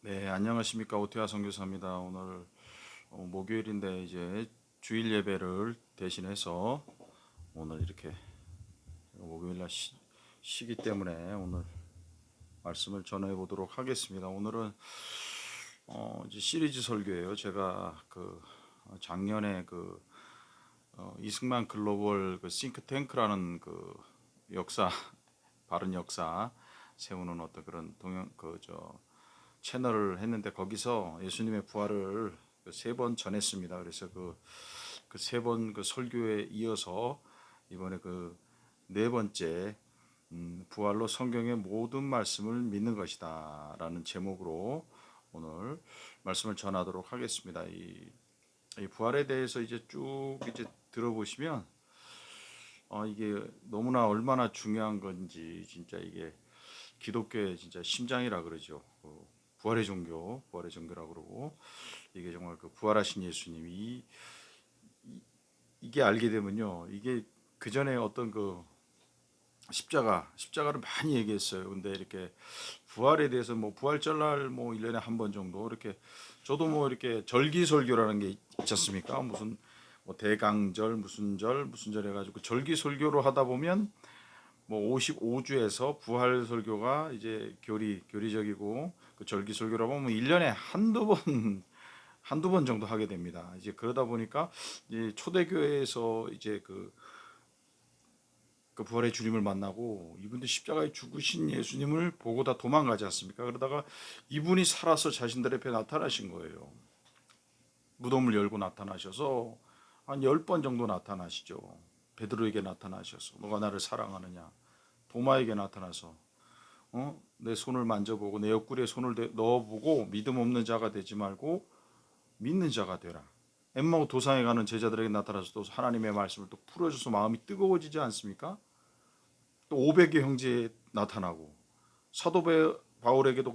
네, 안녕하십니까. 오태화 선교사입니다. 오늘 목요일인데 이제 주일 예배를 대신해서 오늘 이렇게 목요일날 쉬기 때문에 오늘 말씀을 전해 보도록 하겠습니다. 오늘은 이제 시리즈 설교예요. 제가 작년에 이승만 글로벌 싱크탱크라는 역사 바른 역사 세우는 어떤 그런 채널을 했는데 거기서 예수님의 부활을 세 번 전했습니다. 그래서 그 세 번 설교에 이어서 이번에 네 번째 부활로 성경의 모든 말씀을 믿는 것이다라는 제목으로 오늘 말씀을 전하도록 하겠습니다. 이 부활에 대해서 이제 쭉 이제 들어보시면 이게 너무나 얼마나 중요한 건지 진짜 이게 기독교의 진짜 심장이라 그러죠. 부활의 종교라고 그러고 이게 정말 부활하신 예수님이 이게 알게 되면요. 이게 그 전에 어떤 십자가를 많이 얘기했어요. 근데 이렇게 부활에 대해서 부활절날 1년에 한 번 정도 이렇게 저도 이렇게 절기설교라는 게 있지 않습니까? 무슨 대강절 무슨 절 해가지고 절기설교로 하다 보면 55주에서 부활 설교가 이제 교리적이고 절기 설교라고 하면 1년에 한두 번 정도 하게 됩니다. 이제 그러다 보니까 이제 초대교회에서 이제 부활의 주님을 만나고 이분들 십자가에 죽으신 예수님을 보고 다 도망가지 않습니까? 그러다가 이분이 살아서 자신들 앞에 나타나신 거예요. 무덤을 열고 나타나셔서 한 10번 정도 나타나시죠. 베드로에게 나타나셔서 너가 나를 사랑하느냐, 도마에게 나타나서 내 손을 만져보고 내 옆구리에 손을 넣어보고 믿음 없는 자가 되지 말고 믿는 자가 되라. 엠마오 도상에 가는 제자들에게 나타나서 또 하나님의 말씀을 또 풀어줘서 마음이 뜨거워지지 않습니까? 또 500의 형제에 나타나고 사도 바울에게도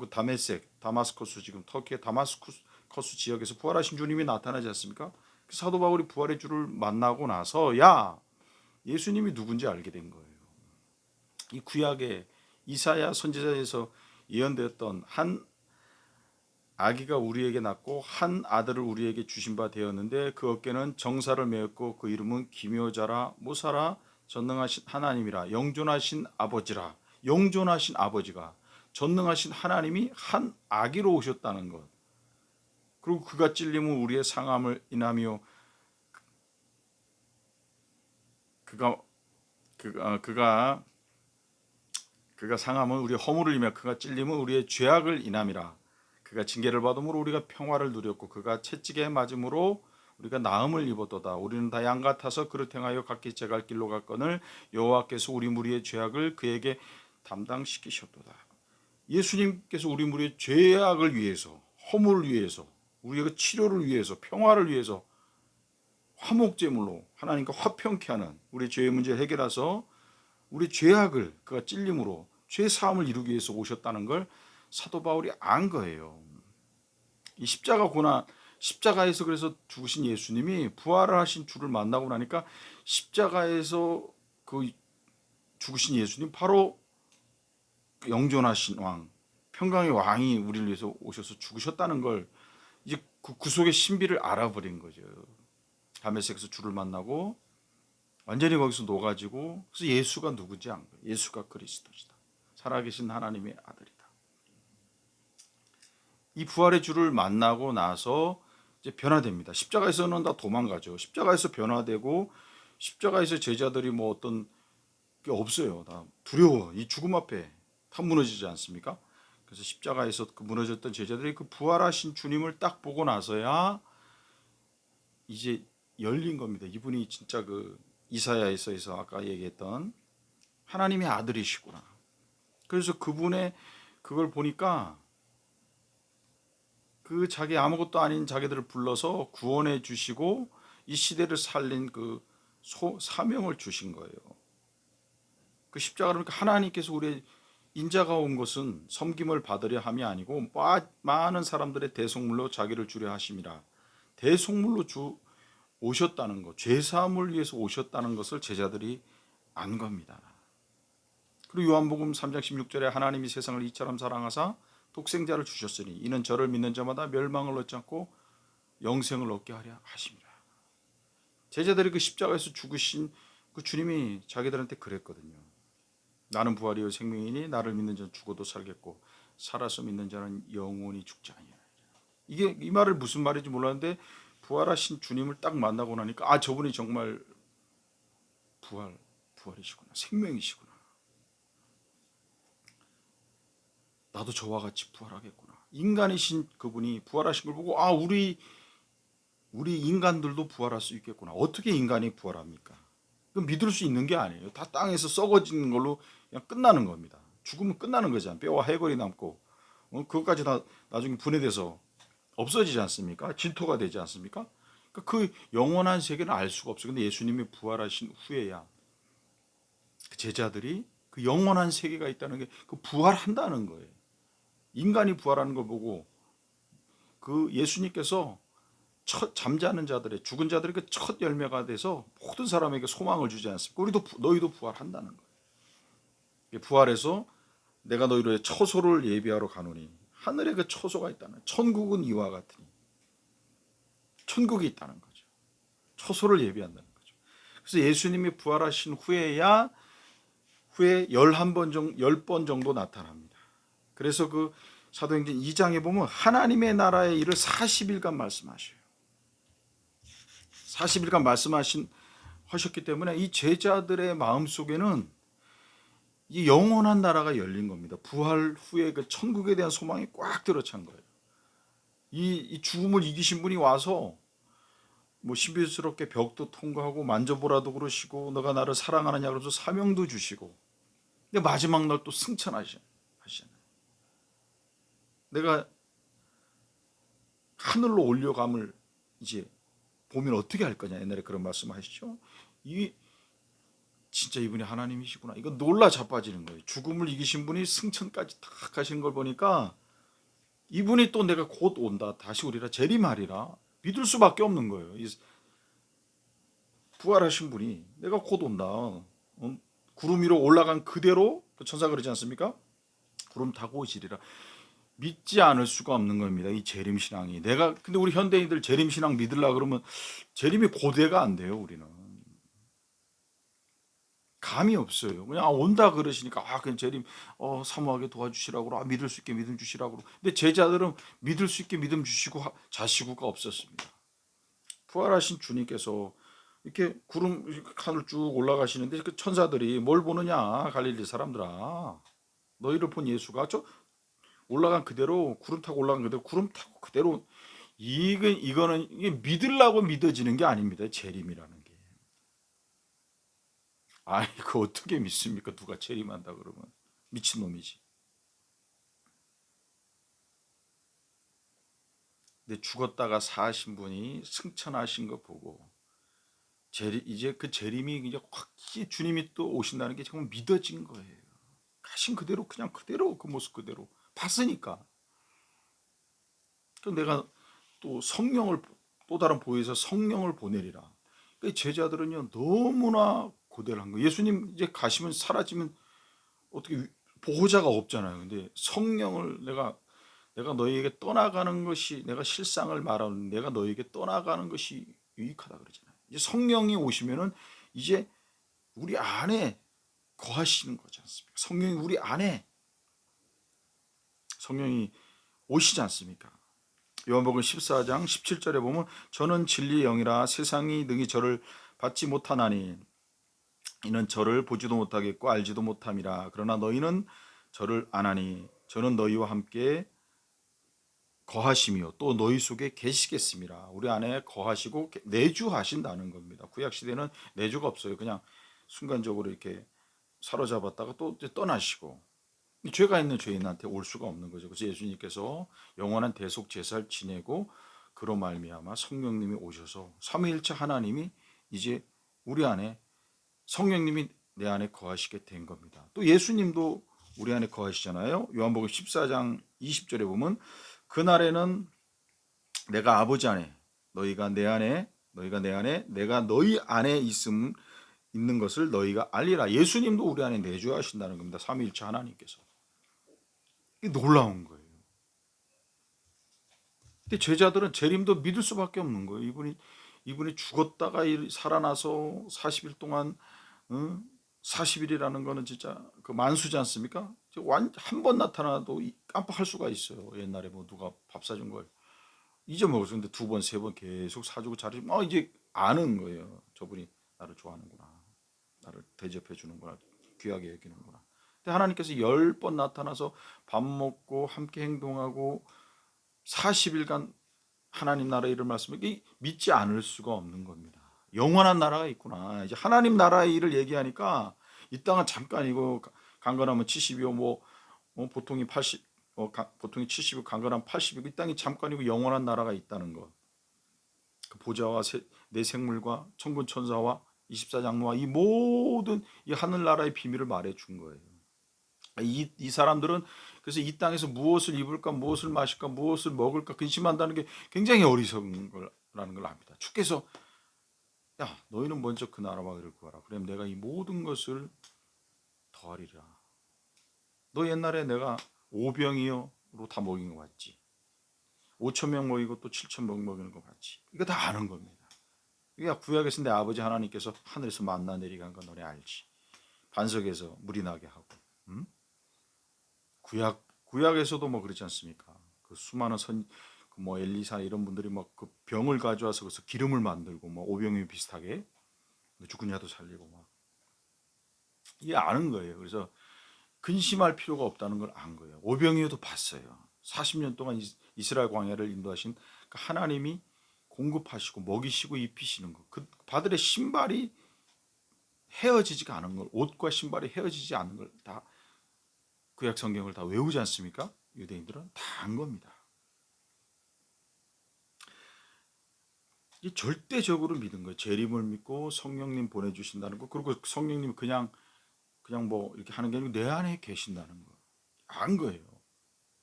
다마스커스 지금 터키의 다마스커스 지역에서 부활하신 주님이 나타나지 않습니까? 사도 바울이 부활의 주를 만나고 나서야 예수님이 누군지 알게 된 거예요. 이 구약의 이사야 선지자에서 예언되었던 한 아기가 우리에게 낳고 한 아들을 우리에게 주신 바 되었는데 그 어깨는 정사를 메었고 그 이름은 기묘자라 모사라 전능하신 하나님이라 영존하신 아버지라. 영존하신 아버지가 전능하신 하나님이 한 아기로 오셨다는 것. 그리고 그가 찔림은 우리의 상함을 인하며 그가 상함은 우리의 허물을 인하며 그가 찔림은 우리의 죄악을 인함이라. 그가 징계를 받음으로 우리가 평화를 누렸고 그가 채찍에 맞음으로 우리가 나음을 입었도다. 우리는 다 양 같아서 그릇 행하여 각기 제갈 길로 갔거늘 여호와께서 우리 무리의 죄악을 그에게 담당시키셨도다. 예수님께서 우리 무리의 죄악을 위해서, 허물을 위해서, 우리의 치료를 위해서, 평화를 위해서 화목제물로 하나님과 화평케 하는 우리 죄의 문제를 해결해서 우리 죄악을 그가 찔림으로 죄 사함을 이루기 위해서 오셨다는 걸 사도 바울이 안 거예요. 이 십자가에서 그래서 죽으신 예수님이 부활을 하신 주를 만나고 나니까 십자가에서 죽으신 예수님 바로 영존하신 왕, 평강의 왕이 우리를 위해서 오셔서 죽으셨다는 걸 이제 그 속의 신비를 알아버린 거죠. 다메섹에서 주를 만나고 완전히 거기서 녹아지고 그래서 예수가 누구지 안 거예요. 예수가 그리스도시다. 살아계신 하나님의 아들이다. 이 부활의 주를 만나고 나서 이제 변화됩니다. 십자가에서는 다 도망가죠. 십자가에서 변화되고 십자가에서 제자들이 어떤 게 없어요. 다 두려워. 이 죽음 앞에 다 무너지지 않습니까? 그래서 십자가에서 무너졌던 제자들이 부활하신 주님을 딱 보고 나서야 이제 열린 겁니다. 이분이 진짜 이사야에서 아까 얘기했던 하나님의 아들이시구나. 그래서 그걸 보니까 자기 아무것도 아닌 자기들을 불러서 구원해 주시고 이 시대를 살린 사명을 주신 거예요. 십자가를 하나님께서 우리의 인자가 온 것은 섬김을 받으려 함이 아니고 많은 사람들의 대속물로 자기를 주려 하심이라. 대속물로 오셨다는 것, 죄사함을 위해서 오셨다는 것을 제자들이 안 겁니다. 그리고 요한복음 3장 16절에 하나님이 세상을 이처럼 사랑하사 독생자를 주셨으니 이는 저를 믿는 자마다 멸망을 얻지 않고 영생을 얻게 하려 하십니다. 제자들이 그 십자가에서 죽으신 그 주님이 자기들한테 그랬거든요. 나는 부활이요 생명이니 나를 믿는 자는 죽어도 살겠고 살아서 믿는 자는 영원히 죽지 아니하리라. 이게 이 말을 무슨 말인지 몰랐는데 부활하신 주님을 딱 만나고 나니까 저분이 정말 부활이시구나, 생명이시구나. 나도 저와 같이 부활하겠구나. 인간이신 그분이 부활하신 걸 보고 우리 인간들도 부활할 수 있겠구나. 어떻게 인간이 부활합니까? 그 믿을 수 있는 게 아니에요. 다 땅에서 썩어지는 걸로 그냥 끝나는 겁니다. 죽으면 끝나는 거잖아요. 뼈와 해골이 남고 그것까지 다 나중에 분해돼서 없어지지 않습니까? 진토가 되지 않습니까? 그 영원한 세계는 알 수가 없어요. 근데 예수님이 부활하신 후에야 그 제자들이 그 영원한 세계가 있다는 게 그 부활한다는 거예요. 인간이 부활하는 걸 보고 그 예수님께서 첫 잠자는 자들의 죽은 자들의 그 첫 열매가 돼서 모든 사람에게 소망을 주지 않습니까? 너희도 부활한다는 거예요. 부활해서 내가 너희로의 처소를 예비하러 가노니 하늘에 그 처소가 있다는, 천국은 이와 같으니 천국이 있다는 거죠. 처소를 예비한다는 거죠. 그래서 예수님이 부활하신 후에 10번 정도 나타납니다. 그래서 그 사도행전 2장에 보면 하나님의 나라의 일을 40일간 말씀하셔요. 40일간 하셨기 때문에 이 제자들의 마음속에는 이 영원한 나라가 열린 겁니다. 부활 후에 그 천국에 대한 소망이 꽉 들어찬 거예요. 이 죽음을 이기신 분이 와서 뭐 신비스럽게 벽도 통과하고 만져보라도 그러시고 너가 나를 사랑하느냐 그러면서 사명도 주시고, 근데 마지막 날 또 승천하시잖아요. 내가 하늘로 올려감을 이제 보면 어떻게 할 거냐, 옛날에 그런 말씀 하시죠. 진짜 이분이 하나님이시구나, 이거 놀라 자빠지는 거예요. 죽음을 이기신 분이 승천까지 딱 하시는 걸 보니까 이분이 또 내가 곧 온다, 다시 오리라, 재림하리라 믿을 수밖에 없는 거예요. 부활하신 분이 내가 곧 온다, 구름 위로 올라간 그대로, 천사 그러지 않습니까? 구름 타고 오시리라 믿지 않을 수가 없는 겁니다. 이 재림신앙이. 근데 우리 현대인들 재림신앙 믿으려고 그러면 재림이 고대가 안 돼요. 우리는 감이 없어요. 그냥 온다 그러시니까 그냥 재림 사모하게 도와주시라고, 믿을 수 있게 믿음 주시라고. 근데 제자들은 믿을 수 있게 믿음 주시고 자시고가 없었습니다. 부활하신 주님께서 이렇게 구름 하늘 쭉 올라가시는데 그 천사들이 뭘 보느냐, 갈릴리 사람들아, 너희를 본 예수가 올라간 그대로, 구름 타고 올라간 그대로, 구름 타고 그대로. 이게 믿으려고 믿어지는 게 아닙니다. 재림이라는 게. 그거 어떻게 믿습니까? 누가 재림한다 그러면 미친놈이지. 근데 죽었다가 사신 분이 승천하신 거 보고 이제 그 재림이 이제 확히 주님이 또 오신다는 게 정말 믿어진 거예요. 가신 그대로, 그냥 그대로, 그 모습 그대로 봤으니까. 내가 또 성령을 또 다른 보혜사 성령을 보내리라. 제자들은요 너무나 고대를 거예요. 예수님 이제 가시면, 사라지면 어떻게 보호자가 없잖아요. 근데 성령을 내가 너희에게 떠나가는 것이, 내가 실상을 말하는, 내가 너희에게 떠나가는 것이 유익하다 그러잖아요. 이제 성령이 오시면은 이제 우리 안에 거하시는 거지 않습니까? 성령이 우리 안에, 성령이 오시지 않습니까? 요한복음 14장 17절에 보면 저는 진리의 영이라 세상이 능히 저를 받지 못하나니 이는 저를 보지도 못하겠고 알지도 못함이라. 그러나 너희는 저를 아나니 저는 너희와 함께 거하시며 또 너희 속에 계시겠습니다. 우리 안에 거하시고 내주하신다는 겁니다. 구약시대는 내주가 없어요. 그냥 순간적으로 이렇게 사로잡았다가 또 떠나시고, 죄가 있는 죄인한테 올 수가 없는 거죠. 그래서 예수님께서 영원한 대속 제사를 지내고 그로 말미암아 성령님이 오셔서 삼위일체 하나님이 이제 우리 안에, 성령님이 내 안에 거하시게 된 겁니다. 또 예수님도 우리 안에 거하시잖아요. 요한복음 14장 20절에 보면 그날에는 내가 아버지 안에, 너희가 내 안에, 내가 너희 안에 있는 것을 너희가 알리라. 예수님도 우리 안에 내주하신다는 겁니다. 삼위일체 하나님께서. 이게 놀라운 거예요. 근데 제자들은 재림도 믿을 수밖에 없는 거예요. 이분이 죽었다가 살아나서 40일 동안, 40일이라는 거는 진짜 그 만수지 않습니까? 한 번 나타나도 깜빡할 수가 있어요. 옛날에 뭐 누가 밥 사준 걸 잊어먹었어. 근데 두 번, 세 번 계속 사주고 잘해주면 이제 아는 거예요. 저분이 나를 좋아하는구나. 나를 대접해 주는구나. 귀하게 여기는구나. 근데 하나님께서 10번 나타나서 밥 먹고 함께 행동하고 40일간 하나님 나라 일을 말씀하기 믿지 않을 수가 없는 겁니다. 영원한 나라가 있구나. 이제 하나님 나라의 일을 얘기하니까 이 땅은 잠깐이고 강건하면 70이요 보통이 80 보통이 70이고 강건하면 80이고 이 땅이 잠깐이고 영원한 나라가 있다는 것. 그 보좌와 내 생물과 천군 천사와 24장로와 이 모든 이 하늘나라의 비밀을 말해 준 거예요. 이 사람들은 그래서 이 땅에서 무엇을 입을까, 무엇을 마실까, 무엇을 먹을까 근심한다는 게 굉장히 어리석은 거라는 걸 압니다. 주께서 야, 너희는 먼저 그 나라와 의를 구하라. 그럼 내가 이 모든 것을 더하리라. 너 옛날에 내가 오병이어로 다 먹인 거 봤지. 5천 명 먹이고 또 7천 명 먹이는 거 봤지. 이거 다 아는 겁니다. 이게 구약에서 내 아버지 하나님께서 하늘에서 만나 내리게 한 거 너네 알지. 반석에서 물이 나게 하고. 음? 구약에서도 뭐 그렇지 않습니까? 그 수많은 뭐 엘리사 이런 분들이 막 그 병을 가져와서 그래서 기름을 만들고 뭐 오병이 비슷하게 죽은 자도 살리고 막 이게 아는 거예요. 그래서 근심할 필요가 없다는 걸 안 거예요. 오병이어도 봤어요. 40년 동안 이스라엘 광야를 인도하신 하나님이 공급하시고 먹이시고 입히시는 거. 그 바들의 신발이 헤어지지가 않은 걸, 옷과 신발이 헤어지지 않는 걸 다 구약 성경을 다 외우지 않습니까? 유대인들은 다 안 겁니다. 이 절대적으로 믿은 거예요. 재림을 믿고 성령님 보내주신다는 거. 그리고 성령님 그냥 뭐 이렇게 하는 게 아니고 내 안에 계신다는 거. 안 거예요.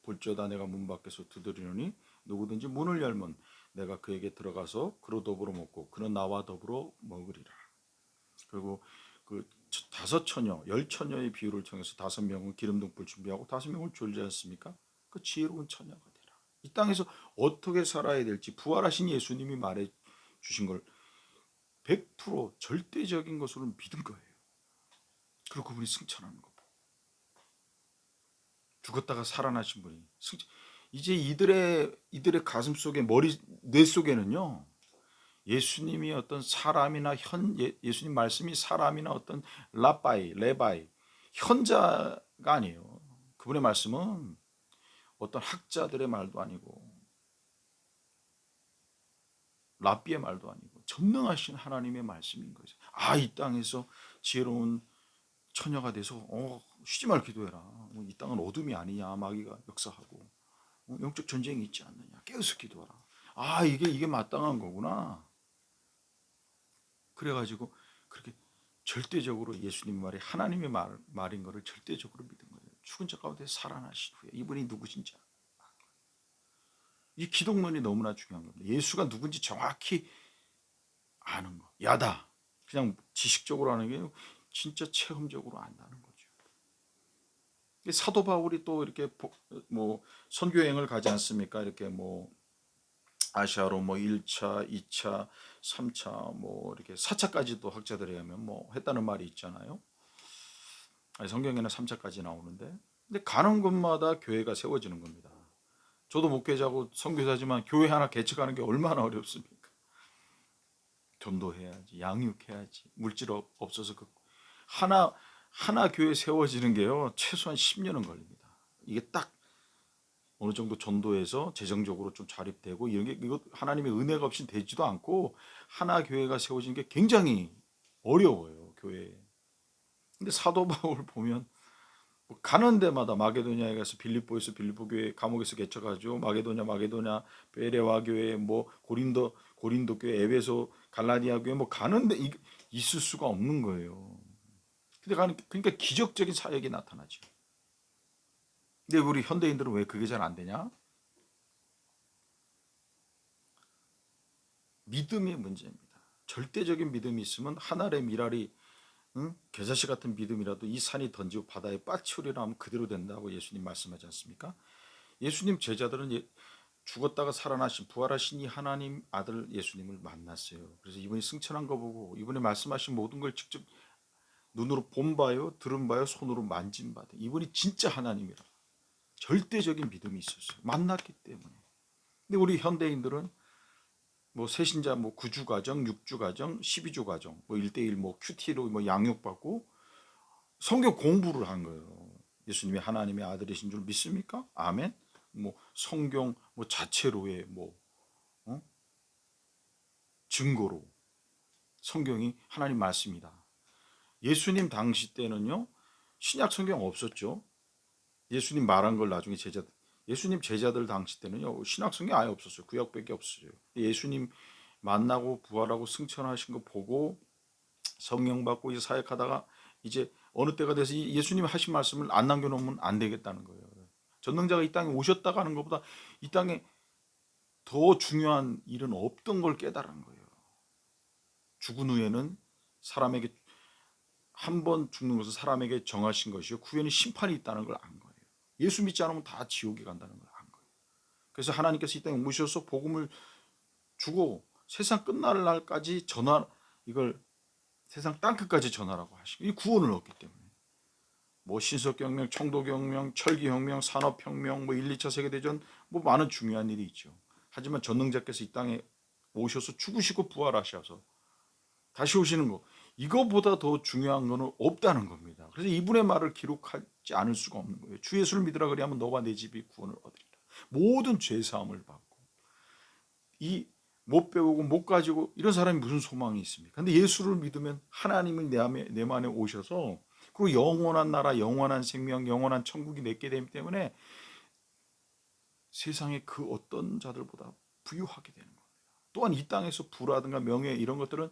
볼지어다 내가 문 밖에서 두드리노니 누구든지 문을 열면 내가 그에게 들어가서 그로 더불어 먹고 그는 나와 더불어 먹으리라. 그리고 그 5처녀, 10처녀의 비유를 통해서 5명은 기름등불 준비하고 5명을 졸지 않습니까? 그 지혜로운 처녀가 되라. 이 땅에서 어떻게 살아야 될지 부활하신 예수님이 말해 주신 걸 100% 절대적인 것으로 믿은 거예요. 그리고 그분이 승천하는 거. 죽었다가 살아나신 분이 이제 이들의 가슴 속에 뇌 속에는요. 예수님이 어떤 사람이나 예수님 말씀이 사람이나 어떤 레바이 현자가 아니에요. 그분의 말씀은 어떤 학자들의 말도 아니고 랍비의 말도 아니고 전능하신 하나님의 말씀인 거죠. 이 땅에서 지혜로운 처녀가 돼서 쉬지 말 기도해라. 이 땅은 어둠이 아니냐. 마귀가 역사하고 영적 전쟁이 있지 않느냐. 깨어서 기도하라. 이게 마땅한 거구나. 그래가지고 그렇게 절대적으로 예수님 말이 하나님의 말인 것을 절대적으로 믿은 거예요. 죽은 자 가운데 살아나신 후에 이분이 누구신지. 이 기독론이 너무나 중요한 겁니다. 예수가 누군지 정확히 아는 거. 야다. 그냥 지식적으로 아는 게 진짜 체험적으로 안다는 거죠. 사도 바울이 또 이렇게 뭐 선교 여행을 가지 않습니까? 이렇게 뭐 아시아로 뭐 1차, 2차, 3차 뭐 이렇게 4차까지도 학자들에 의하면 뭐 했다는 말이 있잖아요. 성경에는 3차까지 나오는데 근데 가는 곳마다 교회가 세워지는 겁니다. 저도 목회자고 선교사지만 교회 하나 개척하는 게 얼마나 어렵습니까? 전도해야지, 양육해야지, 물질 없어서 하나 교회 세워지는 게요 최소한 10년은 걸립니다. 이게 딱 어느 정도 전도해서 재정적으로 좀 자립되고 이거 하나님의 은혜가 없이 되지도 않고 하나 교회가 세워지는 게 굉장히 어려워요 교회. 근데 사도 바울 보면 뭐 가는 데마다 마게도냐에 가서 빌립보에서 빌립보 교회 감옥에서 개척하죠. 마게도냐 베레와 교회 뭐 고린도 교회 에베소 갈라디아 교회 뭐 가는데 있을 수가 없는 거예요. 근데 그러니까 기적적인 사역이 나타나죠. 근데 우리 현대인들은 왜 그게 잘 안 되냐? 믿음의 문제입니다. 절대적인 믿음이 있으면 하늘의 미랄이 겨자씨 같은 믿음이라도 이 산이 던지고 바다에 빠치우리라 하면 그대로 된다고 예수님 말씀하지 않습니까? 예수님 제자들은 죽었다가 살아나신 부활하신 이 하나님 아들 예수님을 만났어요. 그래서 이분이 승천한 거 보고 이분이 말씀하신 모든 걸 직접 눈으로 본 바요, 들은 바요, 손으로 만진 바다. 이분이 진짜 하나님이라 절대적인 믿음이 있었어요. 만났기 때문에. 근데 우리 현대인들은 뭐 세신자 뭐 9주 과정, 6주 과정, 12주 과정, 뭐 1대1 뭐 큐티로 뭐 양육받고 성경 공부를 한 거예요. 예수님이 하나님의 아들이신 줄 믿습니까? 아멘. 뭐 성경 뭐 자체로의 뭐 어? 증거로 성경이 하나님 말씀이다. 예수님 당시 때는요 신약 성경 없었죠. 예수님 말한 걸 나중에 예수님 제자들 당시 때는요 신약 성경 아예 없었어요. 구약밖에 없었어요. 예수님 만나고 부활하고 승천하신 거 보고 성령 받고 이제 사역하다가 이제 어느 때가 돼서 예수님 하신 말씀을 안 남겨놓으면 안 되겠다는 거예요. 전능자가 이 땅에 오셨다가 하는 것보다 이 땅에 더 중요한 일은 없던 걸 깨달은 거예요. 죽은 후에는 사람에게 한 번 죽는 것은 사람에게 정하신 것이요 그 후에는 심판이 있다는 걸 안 거예요. 예수 믿지 않으면 다 지옥에 간다는 걸 안 거예요. 그래서 하나님께서 이 땅에 오셔서 복음을 주고 세상 끝날 날까지 이걸 세상 땅끝까지 전하라고 하시고 이 구원을 얻기 때문에 뭐 신석경명, 청도경명, 철기혁명, 산업혁명, 뭐 1, 2차 세계대전 뭐 많은 중요한 일이 있죠. 하지만 전능자께서 이 땅에 오셔서 죽으시고 부활하셔서 다시 오시는 거 이거보다 더 중요한 거는 없다는 겁니다. 그래서 이분의 말을 기록하지 않을 수가 없는 거예요. 주 예수를 믿으라 그리하면 너와 내 집이 구원을 얻으리라. 모든 죄 사함을 받고 이 못 배우고 못 가지고 이런 사람이 무슨 소망이 있습니까? 근데 예수를 믿으면 하나님이 내 안에 오셔서 그리고 영원한 나라, 영원한 생명, 영원한 천국이 내게 되기 때문에 세상의 그 어떤 자들보다 부유하게 되는 겁니다. 또한 이 땅에서 부라든가 명예 이런 것들은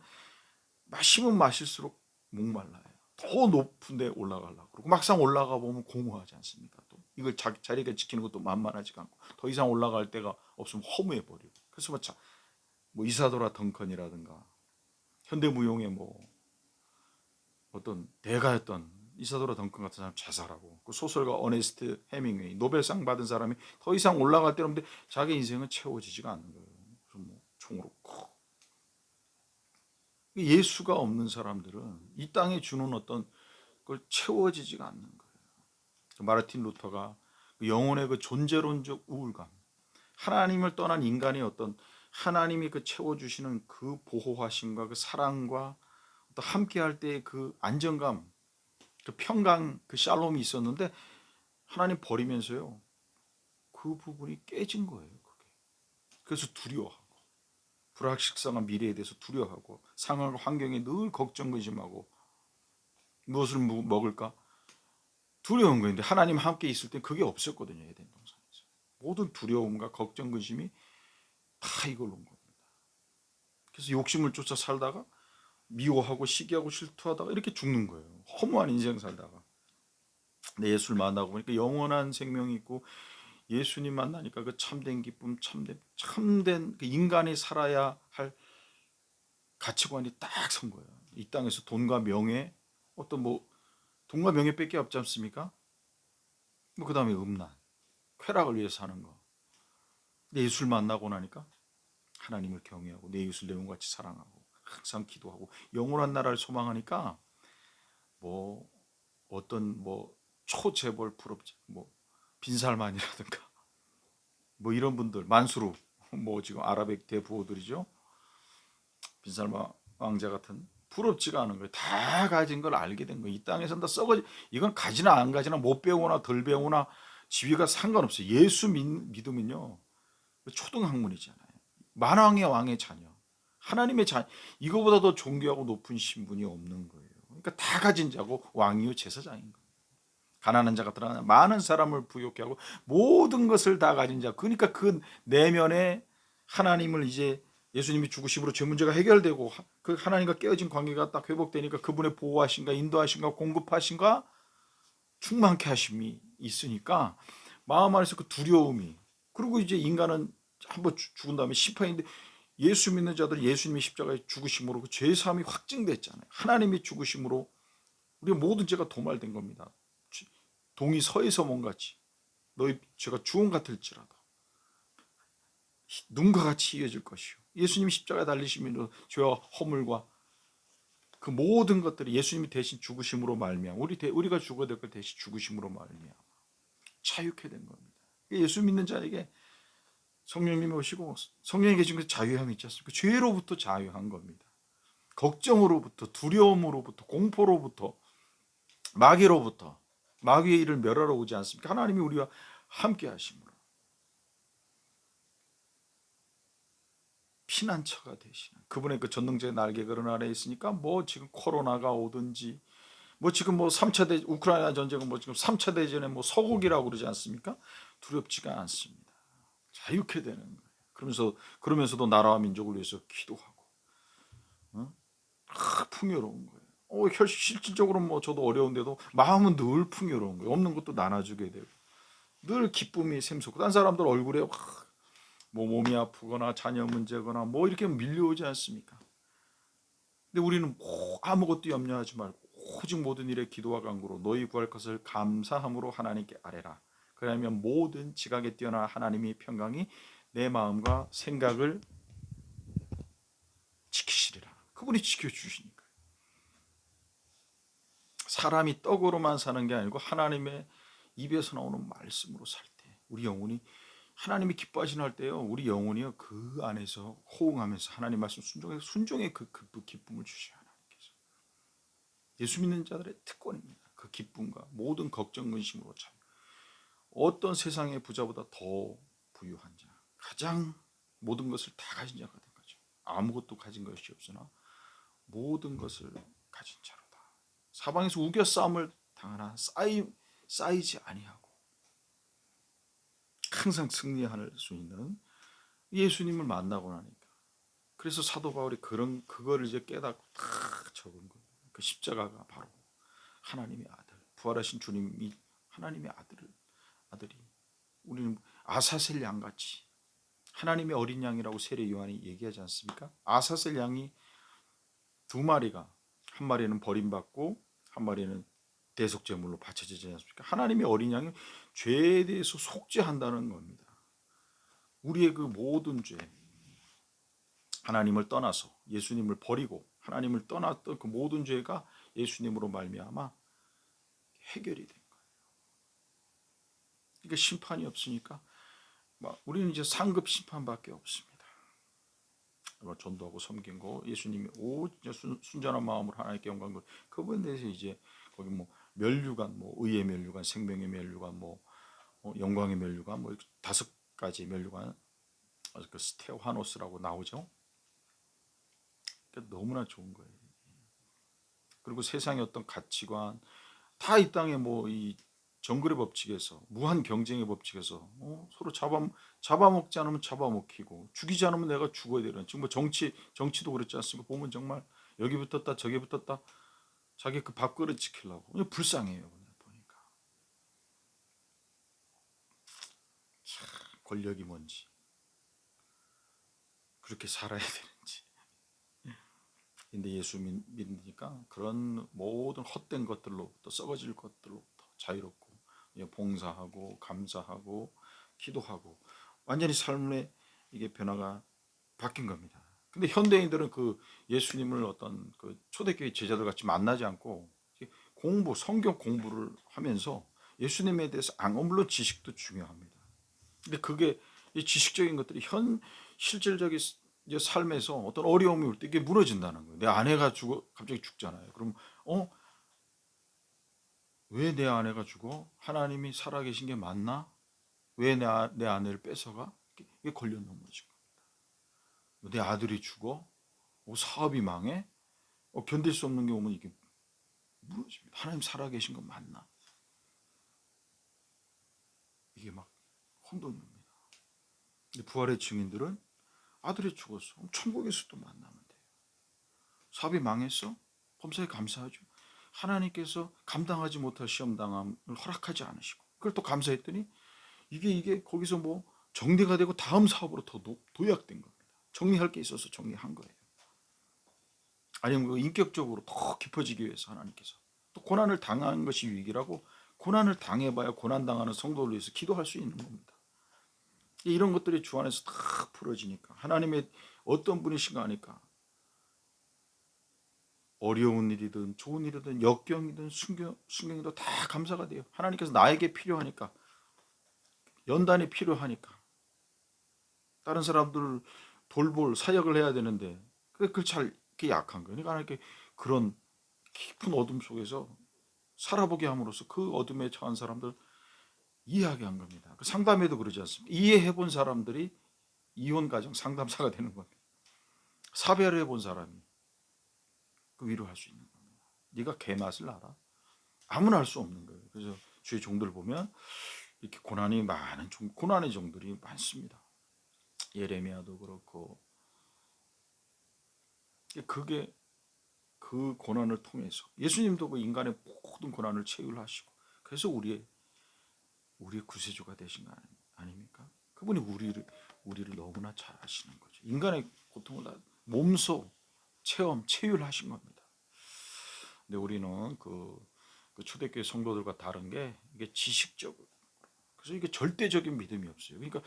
마시면 마실수록 목말라요. 더 높은 데 올라가려고 그러고 막상 올라가 보면 공허하지 않습니까? 또 이걸 자리가 지키는 것도 만만하지가 않고 더 이상 올라갈 데가 없으면 허무해 버리고 그래서 뭐 이사도라 덩컨이라든가 현대무용의 뭐 어떤 대가였던 이사도라 덩컨 같은 사람 자살하고 그 소설가 어네스트 해밍웨이 노벨상 받은 사람이 더 이상 올라갈 데 없는데 자기 인생은 채워지지가 않는 거예요. 그래서 뭐 총으로 예수가 없는 사람들은 이 땅에 주는 어떤 걸 채워지지가 않는 거예요. 마르틴 루터가 영혼의 그 존재론적 우울감, 하나님을 떠난 인간의 어떤 하나님이 그 채워주시는 그 보호하심과 그 사랑과 또 함께할 때의 그 안정감, 그 평강, 그 샬롬이 있었는데 하나님 버리면서요 그 부분이 깨진 거예요. 그게. 그래서 두려워하고 불확실성한 미래에 대해서 두려워하고 상황과 환경에 늘 걱정 근심하고 무엇을 먹을까 두려운 거예요. 근데 하나님 함께 있을 때 그게 없었거든요. 에덴 동산에서 모든 두려움과 걱정 근심이 다 이걸로 온 겁니다. 그래서 욕심을 쫓아 살다가 미워하고 시기하고 질투하다가 이렇게 죽는 거예요. 허무한 인생 살다가. 근데 예수를 만나고 보니까 영원한 생명이 있고 예수님 만나니까 그 참된 기쁨, 참된 그 인간이 살아야 할 가치관이 딱 선 거예요. 이 땅에서 돈과 명예, 어떤 뭐 돈과 명예밖에 없지 않습니까? 뭐 그다음에 음란, 쾌락을 위해서 사는 거. 근데 예수를 만나고 나니까 하나님을 경외하고 내 이웃을 내 몸같이 사랑하고 항상 기도하고 영원한 나라를 소망하니까 뭐 어떤 뭐 초재벌 부럽지 뭐 빈살만이라든가 뭐 이런 분들 만수르 뭐 지금 아랍의 대부호들이죠. 빈살만 왕자 같은 부럽지가 않은 거예요. 다 가진 걸 알게 된 거예요. 이 땅에서는 다 썩어지 이건 가지나 안 가지나 못 배우나 덜 배우나 지위가 상관없어요. 예수 믿으면요 초등학문이잖아요. 만왕의 왕의 자녀 하나님의 자녀 이거보다 더 존귀하고 높은 신분이 없는 거예요. 그러니까 다 가진 자고 왕이요 제사장인 거예요. 가난한 자가 드러나 많은 사람을 부욕케 하고 모든 것을 다 가진 자. 그러니까 그 내면에 하나님을 이제 예수님이 죽으심으로 죄 문제가 해결되고 그 하나님과 깨어진 관계가 딱 회복되니까 그분의 보호하신가 인도하신가 공급하신가 충만케 하심이 있으니까 마음 안에서 그 두려움이 그리고 이제 인간은 한번 죽은 다음에 심판인데 예수 믿는 자들은 예수님이 십자가에 죽으심으로 그 죄사함이 확증됐잖아요. 하나님이 죽으심으로 우리의 모든 죄가 도말된 겁니다. 동이 서에서 몸같이 너희 죄가 주홍 같을지라도 눈과 같이 이어질 것이요. 예수님이 십자가에 달리시면서 죄와 허물과 그 모든 것들이 예수님이 대신 죽으심으로 말미암아 우리가 죽어야 될 걸 대신 죽으심으로 말미암아 자유케 된 겁니다. 예수 믿는 자에게 성령님이 오시고 성령이 계신 그 자유함이 있지 않습니까? 죄로부터 자유한 겁니다. 걱정으로부터, 두려움으로부터, 공포로부터, 마귀로부터, 마귀의 일을 멸하러 오지 않습니까? 하나님이 우리와 함께 하심으로 피난처가 되시는 그분의 그 전능자의 날개걸음 아래에 있으니까 뭐 지금 코로나가 오든지 뭐 지금 뭐 3차 대 우크라이나 전쟁은 뭐 지금 3차 대전의 뭐 서곡이라고 그러지 않습니까? 두렵지가 않습니다. 자유케 되는 거예요. 그러면서도 나라와 민족을 위해서 기도하고 풍요로운 거예요. 실질적으로 뭐 저도 어려운데도 마음은 늘 풍요로운 거예요. 없는 것도 나눠주게 되고 늘 기쁨이 샘솟고 딴 사람들 얼굴에 뭐 몸이 아프거나 자녀 문제거나 뭐 이렇게 밀려오지 않습니까? 근데 우리는 뭐 아무것도 염려하지 말고 오직 모든 일에 기도와 간구로 너희 구할 것을 감사함으로 하나님께 아뢰라. 그러면 모든 지각에 뛰어난 하나님이 평강이 내 마음과 생각을 지키시리라. 그분이 지켜주시니까. 사람이 떡으로만 사는 게 아니고 하나님의 입에서 나오는 말씀으로 살 때 우리 영혼이 하나님이 기뻐하시는 할 때요 우리 영혼이요 그 안에서 호응하면서 하나님 말씀 순종의 그 기쁨을 주셔야 하나님께서 예수 믿는 자들의 특권입니다. 그 기쁨과 모든 걱정 근심으로 참 어떤 세상의 부자보다 더 부유한 자 가장 모든 것을 다 가진 자가 된 거죠. 아무것도 가진 것이 없으나 모든 것을 가진 자로다. 사방에서 우겨 싸움을 당하나 쌓이지 아니하고 항상 승리할 수 있는 예수님을 만나고 나니까 그래서 사도 바울이 그거를 이제 깨닫고 딱 적은 거예요. 그 십자가가 바로 하나님의 아들 부활하신 주님이 하나님의 아들이 우리는 아사셀 양같이 하나님의 어린 양이라고 세례 요한이 얘기하지 않습니까? 아사셀 양이 두 마리가 한 마리는 버림받고 한 마리는 대속제물로 바쳐지지 않습니까? 하나님의 어린 양이 죄에 대해서 속죄한다는 겁니다. 우리의 그 모든 죄 하나님을 떠나서 예수님을 버리고 하나님을 떠났던 그 모든 죄가 예수님으로 말미암아 해결이 된 거예요. 그러니까 심판이 없으니까 우리는 이제 상급 심판밖에 없습니다. 전도하고 섬긴 거 예수님이 순전한 마음으로 하나님께 영광 걸 그분에 대해서 이제 거기 뭐 면류관 뭐 의의 면류관 생명의 면류관 뭐 영광의 면류관 뭐 5가지 면류관 그 스테화노스라고 나오죠. 그러니까 너무나 좋은 거예요. 그리고 세상의 어떤 가치관 다 이 땅에 뭐 이 정글의 법칙에서 무한 경쟁의 법칙에서 서로 잡아먹지 않으면 잡아먹히고 죽이지 않으면 내가 죽어야 되는 지금 뭐 정치도 그렇지 않습니까? 보면 정말 여기 붙었다 저기 붙었다 자기 그 밥그릇 지키려고 그냥 불쌍해요. 그냥 보니까 참, 권력이 뭔지 그렇게 살아야 되는지. 근데 예수 믿으니까 그런 모든 헛된 것들로부터 썩어질 것들로부터 자유롭고 봉사하고 감사하고 기도하고 완전히 삶의 이게 변화가 바뀐 겁니다. 근데 현대인들은 그 예수님을 어떤 그 초대교회 제자들 같이 만나지 않고 성경 공부를 하면서 예수님에 대해서 물론 지식도 중요합니다. 근데 그게 이 지식적인 것들이 실질적인 이제 삶에서 어떤 어려움이 올 때 이게 무너진다는 거예요. 내 아내가 갑자기 죽잖아요. 그럼 왜 내 아내가 죽어? 하나님이 살아계신 게 맞나? 왜 내 아내를 뺏어가? 이게 걸려 넘어지고 내 아들이 죽어? 사업이 망해? 견딜 수 없는 게 오면 이게 무너집니다. 하나님 살아계신 건 맞나? 이게 막 혼돈입니다. 부활의 증인들은 아들이 죽었어. 천국에서도 만나면 돼요. 사업이 망했어? 범사에 감사하죠. 하나님께서 감당하지 못할 시험당함을 허락하지 않으시고 그걸 또 감사했더니 이게 거기서 뭐 정리가 되고 다음 사업으로 더 도약된 겁니다. 정리할 게 있어서 정리한 거예요. 아니면 인격적으로 더 깊어지기 위해서 하나님께서 또 고난을 당한 것이 위기라고 고난을 당해봐야 고난당하는 성도를 위해서 기도할 수 있는 겁니다. 이런 것들이 주 안에서 다 풀어지니까 하나님의 어떤 분이신가 하니까 어려운 일이든 좋은 일이든 역경이든 순경이든 다 감사가 돼요. 하나님께서 나에게 필요하니까 연단이 필요하니까 다른 사람들을 돌볼 사역을 해야 되는데 그걸 잘 이렇게 약한 거예요. 그러니까 하나님께 그런 깊은 어둠 속에서 살아보게 함으로써 그 어둠에 처한 사람들 이해하게 한 겁니다. 그 상담에도 그러지 않습니까? 이해해 본 사람들이 이혼 가정 상담사가 되는 겁니다. 사별을 해본 사람이 그 위로할 수 있는 겁니다. 네가 개 맛을 알아? 아무나 할 수 없는 거예요. 그래서 주의 종들 보면 이렇게 고난이 많은 고난의 종들이 많습니다. 예레미야도 그렇고 그게 그 고난을 통해서 예수님도 그 인간의 모든 고난을 체휼하시고 그래서 우리의 구세주가 되신 거 아닙니까? 그분이 우리를 너무나 잘 아시는 거죠. 인간의 고통을 다 몸소 체휼하신 겁니다. 근데 우리는 그 초대교회 성도들과 다른 게 이게 지식적으로 그래서 이게 절대적인 믿음이 없어요. 그러니까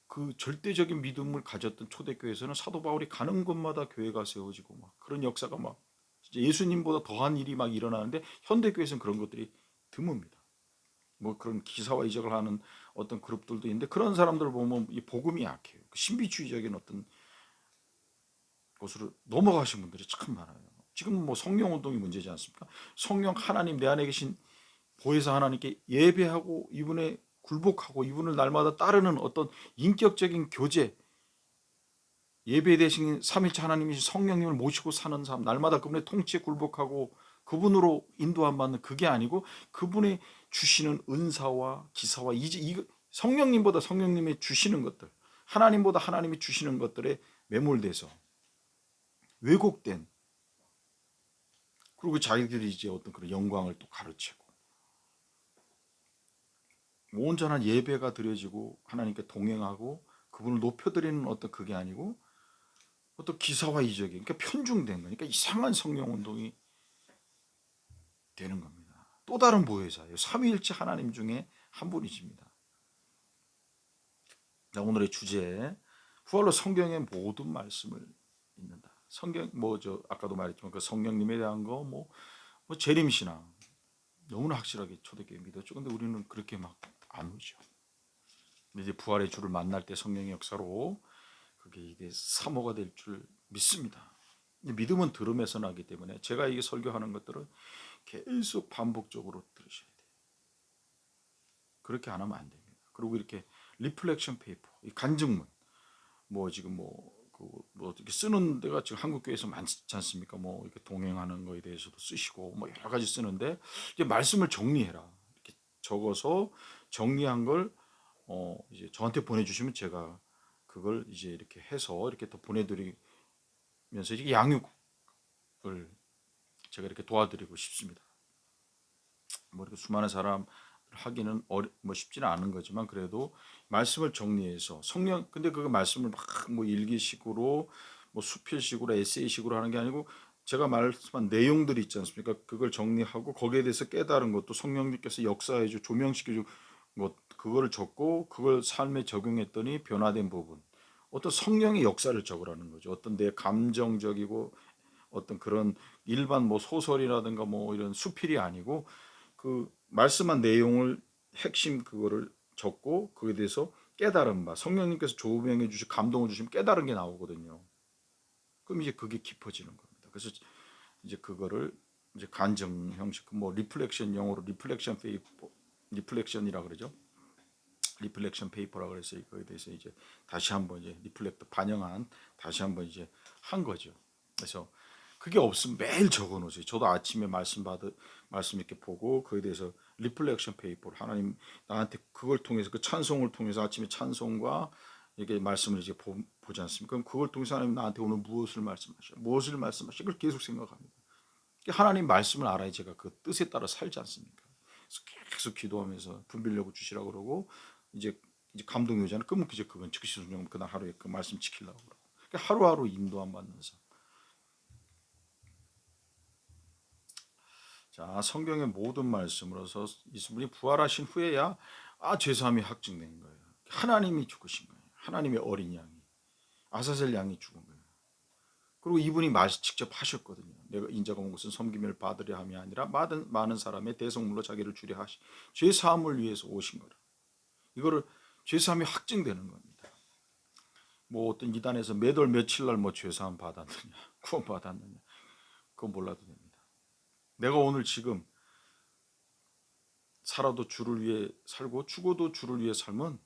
그 절대적인 믿음을 가졌던 초대교회에서는 사도 바울이 가는 곳마다 교회가 세워지고 막 그런 역사가 막 진짜 예수님보다 더한 일이 막 일어나는데 현대교회에서는 그런 것들이 드뭅니다. 뭐 그런 기사와 이적을 하는 어떤 그룹들도 있는데 그런 사람들을 보면 이 복음이 약해요. 신비주의적인 어떤 곳으로 넘어가신 분들이 참 많아요. 지금 뭐 성령 운동이 문제지 않습니까? 성령 하나님 내 안에 계신 보혜사 하나님께 예배하고 이분의 굴복하고 이분을 날마다 따르는 어떤 인격적인 교제 예배 대신 삼일째 하나님이신 성령님을 모시고 사는 삶 날마다 그분의 통치에 굴복하고 그분으로 인도함 받는 그게 아니고 그분의 주시는 은사와 기사와 이제 성령님보다 성령님이 주시는 것들 하나님보다 하나님이 주시는 것들에 매몰돼서 왜곡된 그리고 자기들이 이제 어떤 그런 영광을 또 가르치고 온전한 예배가 드려지고 하나님께 동행하고 그분을 높여드리는 어떤 그게 아니고 어떤 기사와 이적이 그러니까 편중된 거니까 이상한 성령 운동이 되는 겁니다. 또 다른 보혜사예요. 삼위일체 하나님 중에 한 분이십니다. 자, 오늘의 주제 부활로 성경의 모든 말씀을 읽는다. 성경 뭐저 아까도 말했지만 그 성령님에 대한 거뭐 재림신앙 너무나 확실하게 초대교회 믿었죠. 근데 우리는 그렇게 막 안 오죠. 이제 부활의 주를 만날 때 성령의 역사로 그게 이게 사모가 될 줄 믿습니다. 믿음은 들음에서 나기 때문에 제가 이게 설교하는 것들은 계속 반복적으로 들으셔야 돼요. 그렇게 안 하면 안 됩니다. 그리고 이렇게 리플렉션 페이퍼, 이 간증문, 뭐 지금 뭐 이렇게 쓰는 데가 지금 한국 교회에서 많지 않습니까? 뭐 이렇게 동행하는 거에 대해서도 쓰시고 뭐 여러 가지 쓰는데 이제 말씀을 정리해라 이렇게 적어서 정리한 걸 이제 저한테 보내주시면 제가 그걸 이제 이렇게 해서 이렇게 더 보내드리면서 이게 양육을 제가 이렇게 도와드리고 싶습니다. 뭐 이렇게 수많은 사람 하기는 뭐 쉽지는 않은 거지만 그래도 말씀을 정리해서 성령 근데 그 말씀을 막 뭐 일기식으로 뭐 수필식으로 에세이식으로 하는 게 아니고 제가 말씀한 내용들이 있지 않습니까? 그걸 정리하고 거기에 대해서 깨달은 것도 성령님께서 역사해주 조명시켜주고 뭐 그거를 적고 그걸 삶에 적용했더니 변화된 부분 어떤 성령의 역사를 적으라는 거죠. 어떤 내 감정적이고 어떤 그런 일반 뭐 소설이라든가 뭐 이런 수필이 아니고 그 말씀한 내용을 핵심 그거를 적고 그에 대해서 깨달은 바 성령님께서 조명해 주시 감동을 주시면 깨달은 게 나오거든요. 그럼 이제 그게 깊어지는 겁니다. 그래서 이제 그거를 이제 간증 형식 뭐 리플렉션 영어로 리플렉션 페이퍼 리플렉션이라 그러죠. 리플렉션 페이퍼라 그래서 이거에 대해서 이제 다시 한번 이제 리플렉트 반영한 다시 한번 이제 한 거죠. 그래서 그게 없으면 매일 적어 놓으세요. 저도 아침에 말씀 이렇게 보고 그에 대해서 리플렉션 페이퍼를 하나님 나한테 그걸 통해서 그 찬송을 통해서 아침에 찬송과 이게 말씀을 이제 보지 않습니까? 그럼 그걸 통해서 하나님 나한테 오늘 무엇을 말씀하셔? 그걸 계속 생각합니다. 하나님 말씀을 알아야 제가 그 뜻에 따라 살지 않습니까? 그래서 계속 기도하면서 분별력을 주시라고 그러고 이제 감동 요자는 그러면 이제 그건 즉시 순종 그날 하루에 그 말씀 지키려고 그러고 그러니까 하루하루 인도함 받면서 자 성경의 모든 말씀으로서 이분이 부활하신 후에야 죄사함이 확증된 거예요. 하나님이 죽으신 거예요. 하나님의 어린 양이, 아사셀 양이 죽은 거예요. 그리고 이분이 직접 하셨거든요. 내가 인자가 온 것은 섬김을 받으려 함이 아니라 많은 사람의 대속물로 자기를 주려 하시, 죄 사함을 위해서 오신 거라. 이거를 죄 사함이 확증되는 겁니다. 뭐 어떤 이단에서 몇 월 며칠 날 뭐 죄 사함 받았느냐, 구원 받았느냐, 그건 몰라도 됩니다. 내가 오늘 지금 살아도 주를 위해 살고 죽어도 주를 위해 살면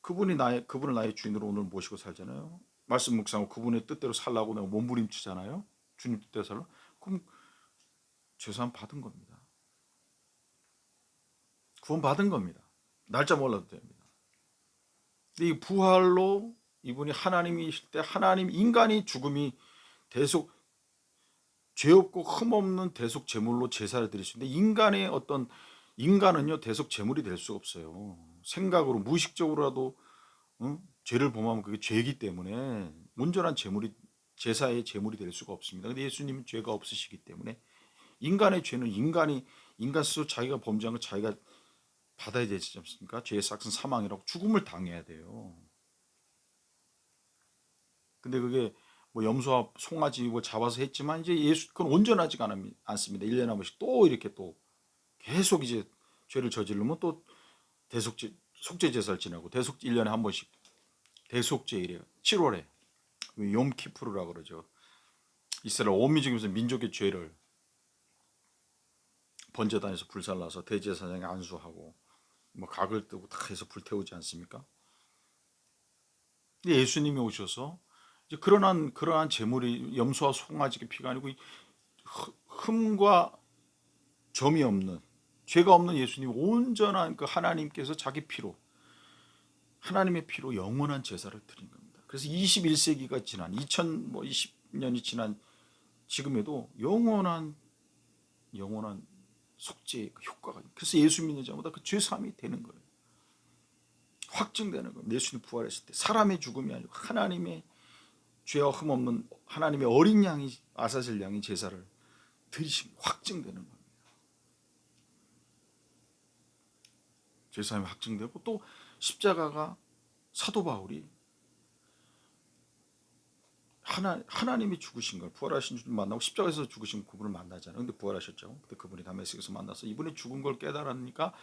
그분을 나의 주인으로 오늘 모시고 살잖아요. 말씀 묵상하고 그분의 뜻대로 살라고 내가 몸부림치잖아요. 주님 뜻대로 살라. 그럼 죄사함 받은 겁니다. 구원 받은 겁니다. 날짜 몰라도 됩니다. 근데 이 부활로 이분이 하나님이실 때 하나님 인간이 죽음이 대속 죄 없고 흠 없는 대속 제물로 제사를 드릴 수 있는데 인간은요 대속 제물이 될 수 없어요. 생각으로 무의식적으로라도 죄를 범하면 그게 죄이기 때문에 온전한 제사의 제물이 될 수가 없습니다. 근데 예수님은 죄가 없으시기 때문에 인간의 죄는 인간 스스로 자기가 범죄한 걸 자기가 받아야 되지 않습니까? 죄의 삭은 사망이라고 죽음을 당해야 돼요. 근데 그게 뭐 염소와 송아지 뭐 잡아서 했지만 이제 그건 온전하지가 않습니다. 1년에 한 번씩 또 이렇게 또 계속 이제 죄를 저지르면 또 속죄 제사를 지내고 1년에 한 번씩 대속죄이래요. 7월에 욤키푸르라고 그러죠. 이스라엘 온 민족에서 민족의 죄를 번제단에서 불살라서 대제사장에 안수하고 뭐 각을 뜨고 다 해서 불태우지 않습니까? 근데 예수님이 오셔서 이제 그러한 제물이 염소와 송아지의 피가 아니고 흠과 점이 없는 죄가 없는 예수님 온전한 그 하나님께서 자기 피로 하나님의 피로 영원한 제사를 드린 겁니다. 그래서 21세기가 지난 2020년이 지난 지금에도 영원한 속죄의 그 효과가 그래서 예수 믿는 자마다 그 죄사함이 되는 거예요. 확증되는 겁니다. 예수님 부활했을 때 사람의 죽음이 아니고 하나님의 죄와 흠없는 하나님의 어린 양이 아사셀 양이 제사를 드리신 확증되는 겁니다. 죄사함이 확증되고 또 십자가가 사도 바울이 하나님이 죽으신 걸 부활하신 주님 만나고 십자가에서 죽으신 그분을 만나잖아요. 근데 부활하셨죠. 근데 그분이 다메섹에서 만나서 이분이 죽은 걸 깨달으니까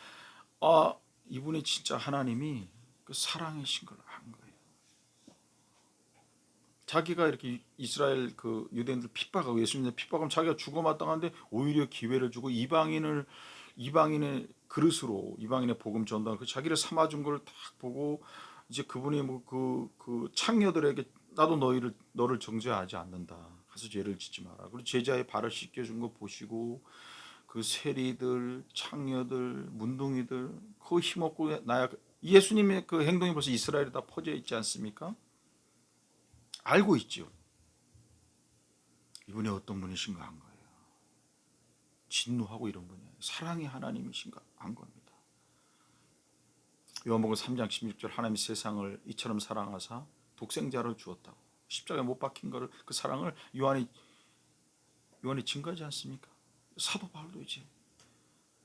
이분이 진짜 하나님이 그 사랑이신 걸 안 거예요. 자기가 이렇게 이스라엘 그 유대인들 핍박하고 예수님의 핍박하면 자기가 죽어 마땅한데 오히려 기회를 주고 이방인의 그릇으로 이방인의 복음 전달 그 자기를 삼아준 걸 딱 보고 이제 그분이 뭐 그 창녀들에게 나도 너를 정죄하지 않는다. 가서 죄를 짓지 마라. 그리고 제자의 발을 씻겨준 거 보시고 그 세리들, 창녀들, 문둥이들 그 힘없고 예수님의 그 행동이 벌써 이스라엘에 다 퍼져 있지 않습니까? 알고 있죠. 이분이 어떤 분이신가 한 거예요. 진노하고 이런 분이 아니에요. 사랑의 하나님이신가 한 겁니다. 요한복음 3장 16절 하나님이 세상을 이처럼 사랑하사 독생자를 주었다고 십자가에 못 박힌 거를 그 사랑을 요한이 증거하지 않습니까? 사도 바울도 이제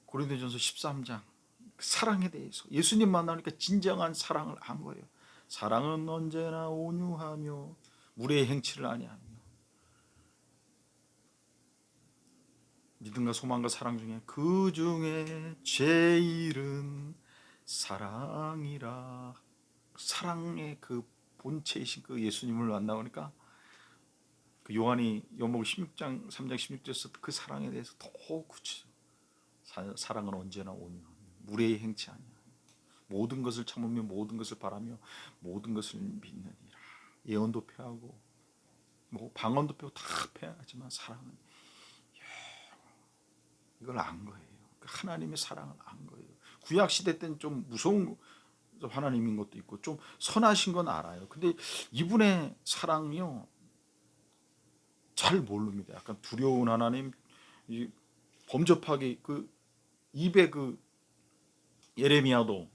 고린도전서 13장 그 사랑에 대해서 예수님 만나니까 진정한 사랑을 안 거예요. 사랑은 언제나 온유하며 무례의 행치를 아니하며 믿음과 소망과 사랑 중에 그 중에 제일은 사랑이라. 사랑의 그 본체이신 그 예수님을 만나보니까 그 요한복음 16장 3장 16절에서 그 사랑에 대해서 더 구체적. 사랑은 언제나 온유하며 무례의 행치 아니야. 모든 것을 참으며 모든 것을 바라며 모든 것을 믿느니라. 예언도 폐하고 뭐 방언도 폐하고 다 폐하지만 사랑은 이걸 안 거예요. 하나님의 사랑을 안 거예요. 구약 시대 때는 좀 무서운 하나님인 것도 있고 좀 선하신 건 알아요. 근데 이분의 사랑이요 잘 모릅니다. 약간 두려운 하나님, 범접하기 그 입에 그 예레미야도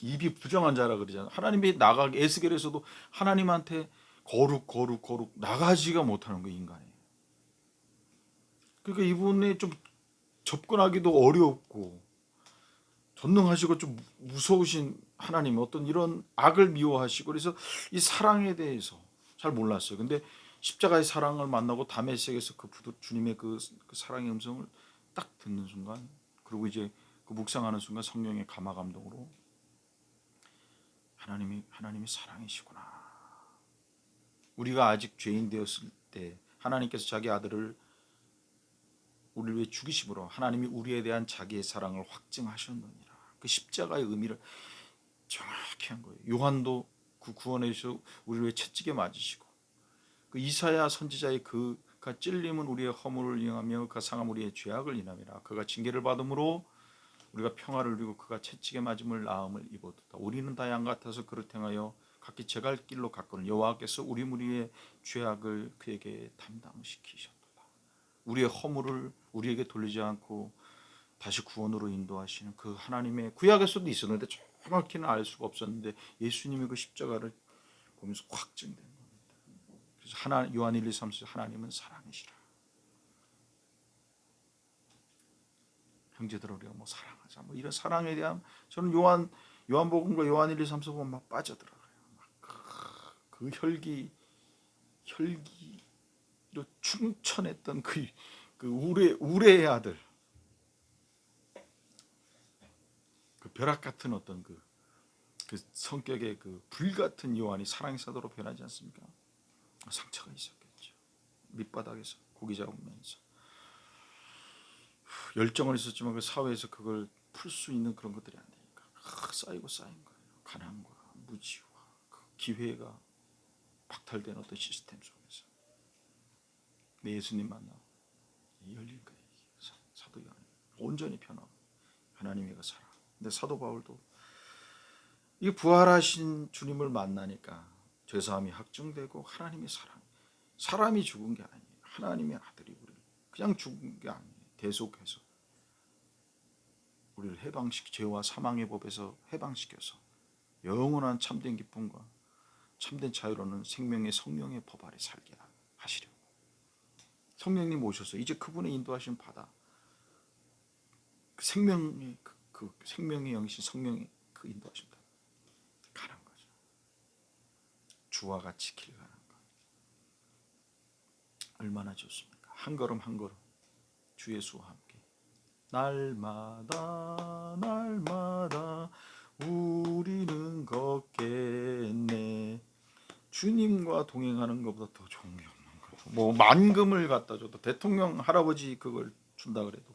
입이 부정한 자라 그러잖아요. 하나님이 에스겔에서도 하나님한테 거룩 나가지가 못하는 거 인간이. 그러니까 이분이 좀 접근하기도 어렵고 전능하시고 좀 무서우신 하나님, 어떤 이런 악을 미워하시고, 그래서 이 사랑에 대해서 잘 몰랐어요. 근데 십자가의 사랑을 만나고 다메섹에서 주님의 그 사랑의 음성을 딱 듣는 순간, 그리고 이제 그 묵상하는 순간 성령의 감화 감동으로 하나님이 사랑이시구나. 우리가 아직 죄인 되었을 때 하나님께서 자기 아들을 우리를 위해 죽이심으로 하나님이 우리에 대한 자기의 사랑을 확증하셨느니라. 그 십자가의 의미를 정확히 한 거예요. 요한도 그 구원에 서 우리를 위해 채찍에 맞으시고, 그 이사야 선지자의 그가 찔림은 우리의 허물을 인하며 그 상함 우리의 죄악을 인함이라. 그가 징계를 받음으로 우리가 평화를 누리고 그가 채찍에 맞음을 나음을 입었다. 우리는 다 양 같아서 그릇 행하여 각기 제갈 길로 갔거늘 여호와께서 우리 무리의 죄악을 그에게 담당시키셨도다. 우리의 허물을 우리에게 돌리지 않고 다시 구원으로 인도하시는 그 하나님의, 구약에서도 있었는데 정확히는 알 수가 없었는데 예수님이 그 십자가를 보면서 확증된 겁니다. 그래서 요한 1, 2, 3서 하나님은 사랑이시라. 형제들 우리가 뭐 사랑하자, 뭐 이런 사랑에 대한, 저는 요한복음과 요한 1, 2, 3서 보면 막 빠져들어가요. 그 혈기로 충천했던 그 우레의 아들, 그 벼락 같은 어떤 그 성격의 그 불같은 요한이 사랑의 사도로 변하지 않습니까? 상처가 있었겠죠. 밑바닥에서 고기 잡으면서 열정은 있었지만 그 사회에서 그걸 풀 수 있는 그런 것들이 안 되니까 쌓이고 쌓인 거예요. 가난과 무지와 그 기회가 박탈된 어떤 시스템 속에서 예수님 만나 열린 거예요. 사도 요한 온전히 변하고 하나님의 그 사랑. 근데 사도 바울도 이 부활하신 주님을 만나니까 죄사함이 확증되고 하나님의 사랑, 사람이 죽은 게 아니에요. 하나님의 아들이 우리를 그냥 죽은 게 아니에요. 대속해서 우리를 죄와 사망의 법에서 해방시켜서 영원한 참된 기쁨과 참된 자유로는 생명의 성령의 법 아래 살게 하시려고 성령님 오셔서 이제 그분의 인도하심 받아 생명의 생명의 영이신 성령의 그 인도하심 가는 거죠. 주와 같이 길 가는 것 얼마나 좋습니까? 한 걸음 한 걸음 주 예수와 함께 날마다 우리는 걷겠네. 주님과 동행하는 것보다 더 좋은 게 없는 거죠. 뭐 만금을 갖다 줘도, 대통령 할아버지 그걸 준다 그래도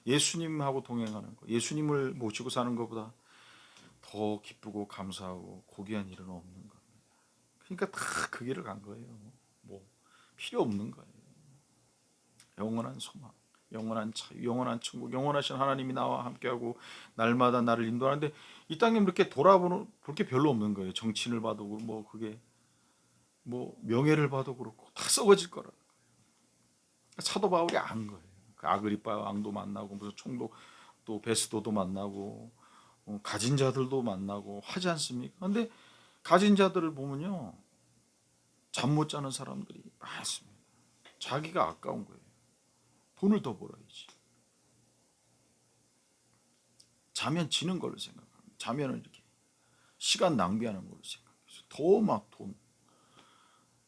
예수님하고 동행하는 거, 예수님을 모시고 사는 것보다 더 기쁘고 감사하고 고귀한 일은 없는 겁니다. 그러니까 다 그 길을 간 거예요. 뭐 필요 없는 거예요. 영원한 소망, 영원한 자유, 영원한 천국, 영원하신 하나님이 나와 함께하고 날마다 나를 인도하는데 이 땅에 이렇게 볼 게 별로 없는 거예요. 정치인을 봐도 뭐 그게 뭐 명예를 봐도 그렇고 다 썩어질 거라. 사도 바울이 안 거예요. 그 아그리파 왕도 만나고 무슨 총독 또 베스도도 만나고 가진 자들도 만나고 하지 않습니까? 근데 가진 자들을 보면요, 잠 못 자는 사람들이 많습니다. 자기가 아까운 거예요. 돈을 더 벌어야지. 자면 지는 걸로 생각합니다. 자면은 이렇게 시간 낭비하는 걸로 생각해서 더 막 돈.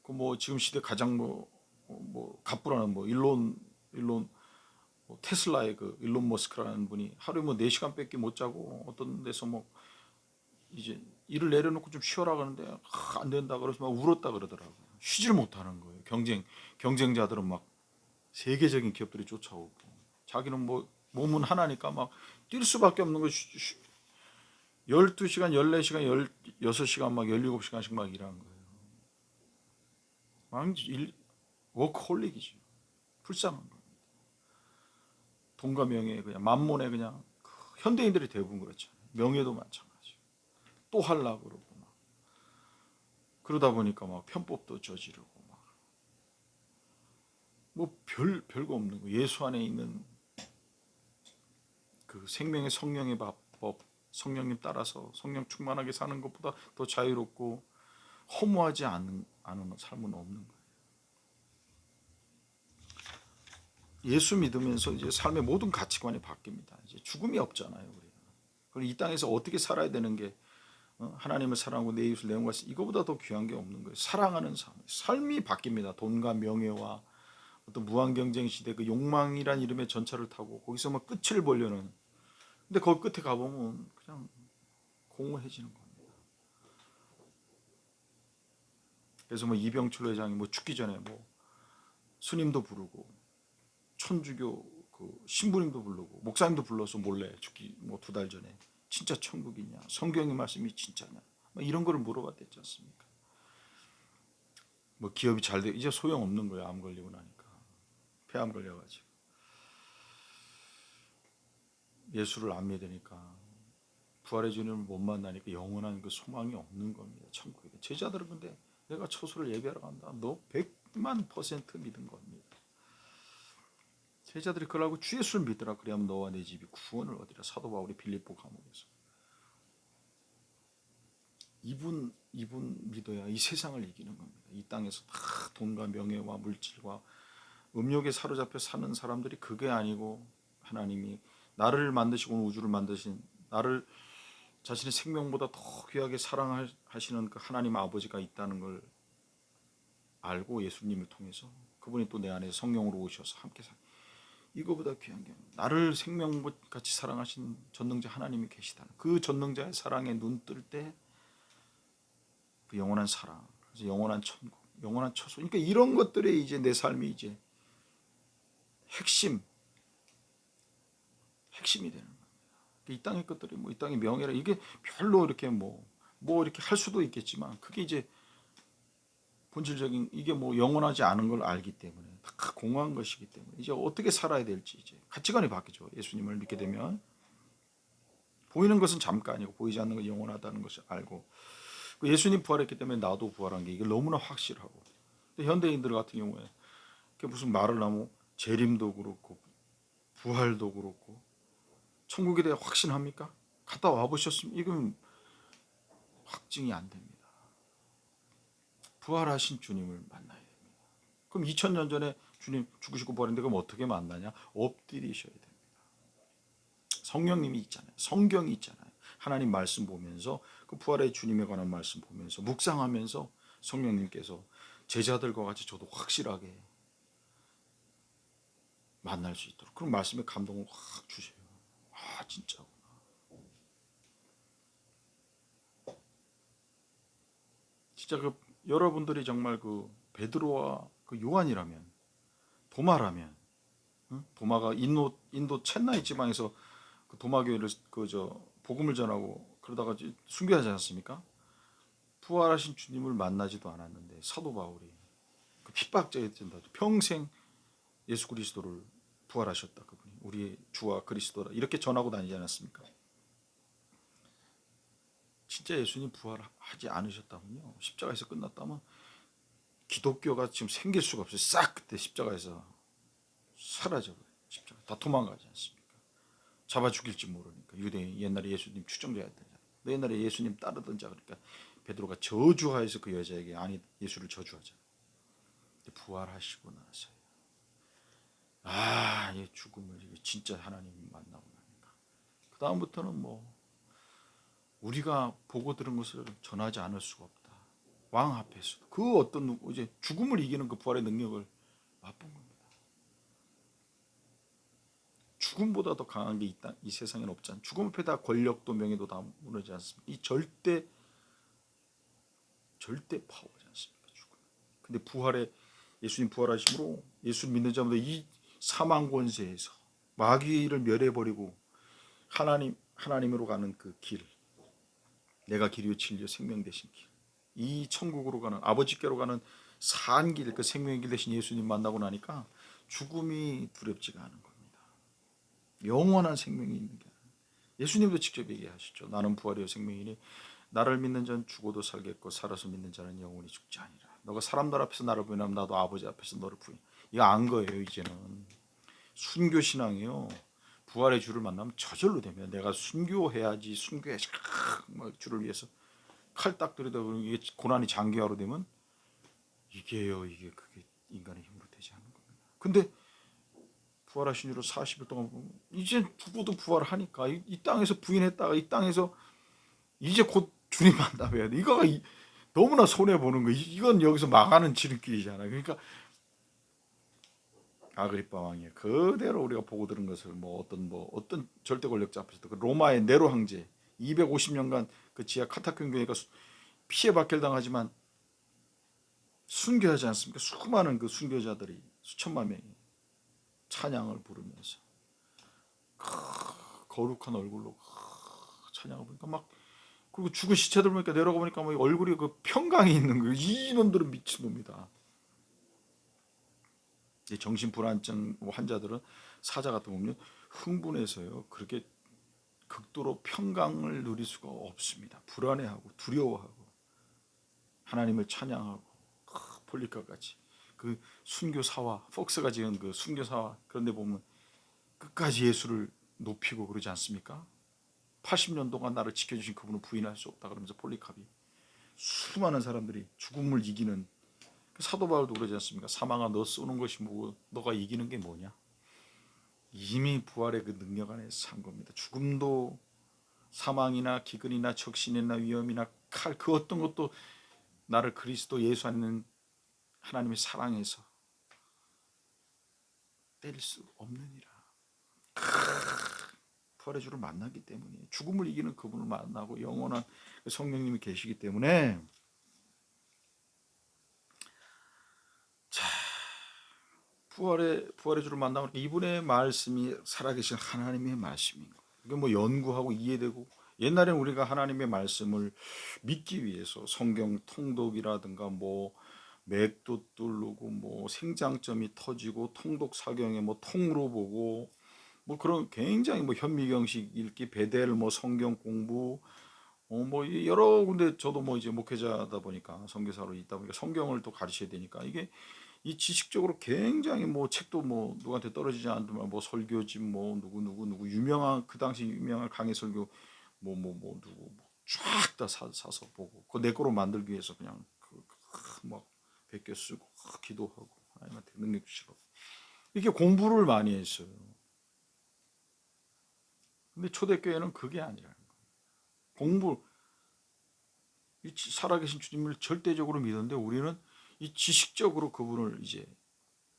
그 뭐 지금 시대 가장 갑부라는 일론 뭐 테슬라의 그 일론 머스크라는 분이 하루에 뭐 4시간밖에 못 자고 어떤 데서 뭐 이제 일을 내려놓고 좀 쉬어라 그러는데 안 된다 그래서 막 울었다 그러더라고요. 쉬지를 못하는 거예요. 경쟁자들은 막 세계적인 기업들이 쫓아오고 자기는 뭐 몸은 하나니까 막 뛸 수밖에 없는 거 12시간, 14시간, 16시간 막 17시간씩 막 일하는 거예요. 워크홀릭이죠. 불쌍한 거예요. 돈과 명예 그냥 만몬에 그냥 현대인들이 대부분 그렇잖아요. 명예도 마찬가지. 또 하려고 그러고 막 그러다 보니까 막 편법도 저지르고 막 뭐 별거 없는 거. 예수 안에 있는 그 생명의 성령의 법, 성령님 따라서 성령 충만하게 사는 것보다 더 자유롭고 허무하지 않은 삶은 없는 거예요. 예수 믿으면서 이제 삶의 모든 가치관이 바뀝니다. 이제 죽음이 없잖아요. 우리는 그리고 이 땅에서 어떻게 살아야 되는 게 하나님을 사랑하고 내 이웃을 내 몸과 이거보다 더 귀한 게 없는 거예요. 사랑하는 삶이 바뀝니다. 돈과 명예와 어떤 무한 경쟁 시대 그 욕망이란 이름의 전차를 타고 거기서 막 끝을 보려는, 근데 거기 끝에 가보면 그냥 공허해지는 겁니다. 그래서 뭐 이병철 회장이 뭐 죽기 전에 뭐 스님도 부르고 천주교 그 신부님도 부르고 목사님도 불러서 몰래 죽기 뭐 2달 전에 진짜 천국이냐, 성경의 말씀이 진짜냐, 뭐 이런 거를 물어봤댔지 않습니까? 뭐 기업이 잘 돼 이제 소용 없는 거야. 암 걸리고 나니까 폐암 걸려가지고 예수를 안 믿으니까 부활의 주님을 못 만나니까 영원한 그 소망이 없는 겁니다. 천국에 제자들은 근데 내가 처소를 예배하러 간다. 너 100만% 믿은 겁니다. 제자들이 그러고 주 예수를 믿으라. 그래야면 너와 내 집이 구원을 얻으리라. 사도 바울이 빌립보 감옥에서 이분 믿어야 이 세상을 이기는 겁니다. 이 땅에서 다 돈과 명예와 물질과 음욕에 사로잡혀 사는 사람들이 그게 아니고 하나님이 나를 만드시고 우주를 만드신 나를 자신의 생명보다 더 귀하게 사랑하시는 그 하나님 아버지가 있다는 걸 알고 예수님을 통해서 그분이 또 내 안에 성령으로 오셔서 함께 이거보다 귀한 게 나를 생명같이 사랑하신 전능자 하나님이 계시다는 그 전능자의 사랑에 눈 뜰 때 그 영원한 사랑, 그래서 영원한 천국, 영원한 처소. 그러니까 이런 것들이 이제 내 삶이 이제 핵심이 되는 거예요. 이 땅의 것들이 뭐 이 땅의 명예라 이게 별로 이렇게 뭐 이렇게 할 수도 있겠지만 그게 이제 본질적인 이게 뭐 영원하지 않은 걸 알기 때문에 다 공허한 것이기 때문에 이제 어떻게 살아야 될지 이제 가치관이 바뀌죠. 예수님을 믿게 되면 보이는 것은 잠깐이고 보이지 않는 건 영원하다는 것을 알고 예수님 부활했기 때문에 나도 부활한 게 이게 너무나 확실하고 근데 현대인들 같은 경우에 무슨 말을 하면 재림도 그렇고 부활도 그렇고 천국에 대해 확신합니까? 갔다 와보셨으면 이건 확증이 안 됩니다. 부활하신 주님을 만나야 됩니다. 그럼 2000년 전에 주님 죽으시고 부활했는데 그럼 어떻게 만나냐? 엎드리셔야 됩니다. 성령님이 있잖아요. 성경이 있잖아요. 하나님 말씀 보면서 그 부활의 주님에 관한 말씀 보면서 묵상하면서 성령님께서 제자들과 같이 저도 확실하게 만날 수 있도록 그런 말씀의 감동을 확 주세요. 아 진짜구나. 진짜 그 여러분들이 정말 그 베드로와 그 요한이라면 도마라면 도마가 인도 첸나이 지방에서 그 도마교회를 그저 복음을 전하고 그러다가 순교하지 않았습니까? 부활하신 주님을 만나지도 않았는데 사도 바울이 그 핍박자였던 평생 예수 그리스도를 부활하셨다 그분이 우리의 주와 그리스도라 이렇게 전하고 다니지 않았습니까? 진짜 예수님 부활하지 않으셨다면요 십자가에서 끝났다면 기독교가 지금 생길 수가 없어요. 싹 그때 십자가에서 사라져버려요. 십자가 다 도망가지 않습니까? 잡아 죽일지 모르니까 유대인 옛날에 예수님 추종자였던 자. 너 옛날에 예수님 따르던 자 그러니까 베드로가 저주하여서 그 여자에게 아니 예수를 저주하잖아요. 부활하시고 나서요. 아, 이 죽음을 진짜 하나님 만나고 나니까 그 다음부터는 뭐 우리가 보고 들은 것을 전하지 않을 수가 없다. 왕 앞에서도 그 어떤 이제 죽음을 이기는 그 부활의 능력을 맛본 겁니다. 죽음보다 더 강한 게 이 세상에는 없지 않습니까? 죽음 앞에 다 권력도 명예도 다 무너지지 않습니까? 이 절대 파워지 않습니까? 죽음. 근데 예수님 부활하심으로 예수 믿는 자마다 이 사망 권세에서 마귀를 멸해버리고 하나님으로 가는 그 길, 내가 길이요 진리요 생명 되신 길, 이 천국으로 가는 아버지께로 가는 산 길, 그 생명의 길 대신 예수님 만나고 나니까 죽음이 두렵지가 않은 겁니다. 영원한 생명이 있는 게 예수님도 직접 얘기하시죠. 나는 부활이요 생명이니 나를 믿는 자는 죽어도 살겠고 살아서 믿는 자는 영원히 죽지 아니라. 너가 사람들 앞에서 나를 부인하면 나도 아버지 앞에서 너를 부인. 이거 안 거예요. 이제는 순교 신앙이요. 부활의 주를 만나면 저절로 됩니다. 내가 순교해야지 순교해야지 막 주를 위해서 칼 딱 들이다 보면 이게 고난이 장기화로 되면 이게 그게 인간의 힘으로 되지 않는 겁니다. 근데 부활하신 이후로 40일 동안 이제 죽어도 부활하니까 이 땅에서 부인했다가 이 땅에서 이제 곧 주님 만나봐야 돼. 이거가 너무나 손해 보는 거. 이건 여기서 망하는 지름길이잖아. 그러니까 아그리파 왕이 그대로 우리가 보고 들은 것을 어떤 절대 권력자 앞에서도 그 로마의 네로 황제 250년간 그 지하 카타콤 교회가 피해 박해를 당하지만 순교하지 않습니까? 수많은 그 순교자들이 수천만 명이 찬양을 부르면서 거룩한 얼굴로 찬양을 부르니까 막 그리고 죽은 시체들 보니까 내려가 보니까 막 얼굴이 그 평강이 있는 거예요. 이놈들은 미친놈이다. 정신불안증 환자들은 사자 같은 거 보면 흥분해서요. 그렇게 극도로 평강을 누릴 수가 없습니다. 불안해하고 두려워하고 하나님을 찬양하고 폴리카 같이 그 순교사와 폭스가 지은 그 순교사와 그런데 보면 끝까지 예수를 높이고 그러지 않습니까? 80년 동안 나를 지켜주신 그분은 부인할 수 없다 그러면서 폴리캅이 수많은 사람들이 죽음을 이기는 사도 바울도 그러지 않습니까? 사망아 너 쏘는 것이 뭐고 너가 이기는 게 뭐냐? 이미 부활의 그 능력 안에 산 겁니다. 죽음도 사망이나 기근이나 적신이나 위험이나 칼 그 어떤 것도 나를 그리스도 예수 안에 있는 하나님의 사랑에서 때릴 수 없느니라. 부활의 주를 만나기 때문에 죽음을 이기는 그분을 만나고 영원한 성령님이 계시기 때문에 자 부활의 주를 만나면 이분의 말씀이 살아계신 하나님의 말씀인 거. 이게 뭐 연구하고 이해되고 옛날에는 우리가 하나님의 말씀을 믿기 위해서 성경 통독이라든가 뭐 맥도 뚫르고 뭐 생장점이 터지고 통독 사경에 뭐 통으로 보고 뭐 그런 굉장히 뭐 현미경식 읽기 베델 뭐 성경 공부 뭐 여러 군데 저도 뭐 이제 목회자다 보니까 선교사로 있다 보니까 성경을 또 가르쳐야 되니까 이게 이 지식적으로 굉장히 뭐 책도 뭐 누구한테 떨어지지 않지만 뭐 설교집 뭐 누구 유명한 그 당시 유명한 강의 설교 뭐 누구 쫙 다 사서 보고 그 내 거로 만들기 위해서 그냥 막 베껴 쓰고 기도하고 하나님한테 능력 주시고 이렇게 공부를 많이 했어요. 근데 초대교회는 그게 아니라는 거예요. 공부 이 살아계신 주님을 절대적으로 믿었는데 우리는 이 지식적으로 그분을 이제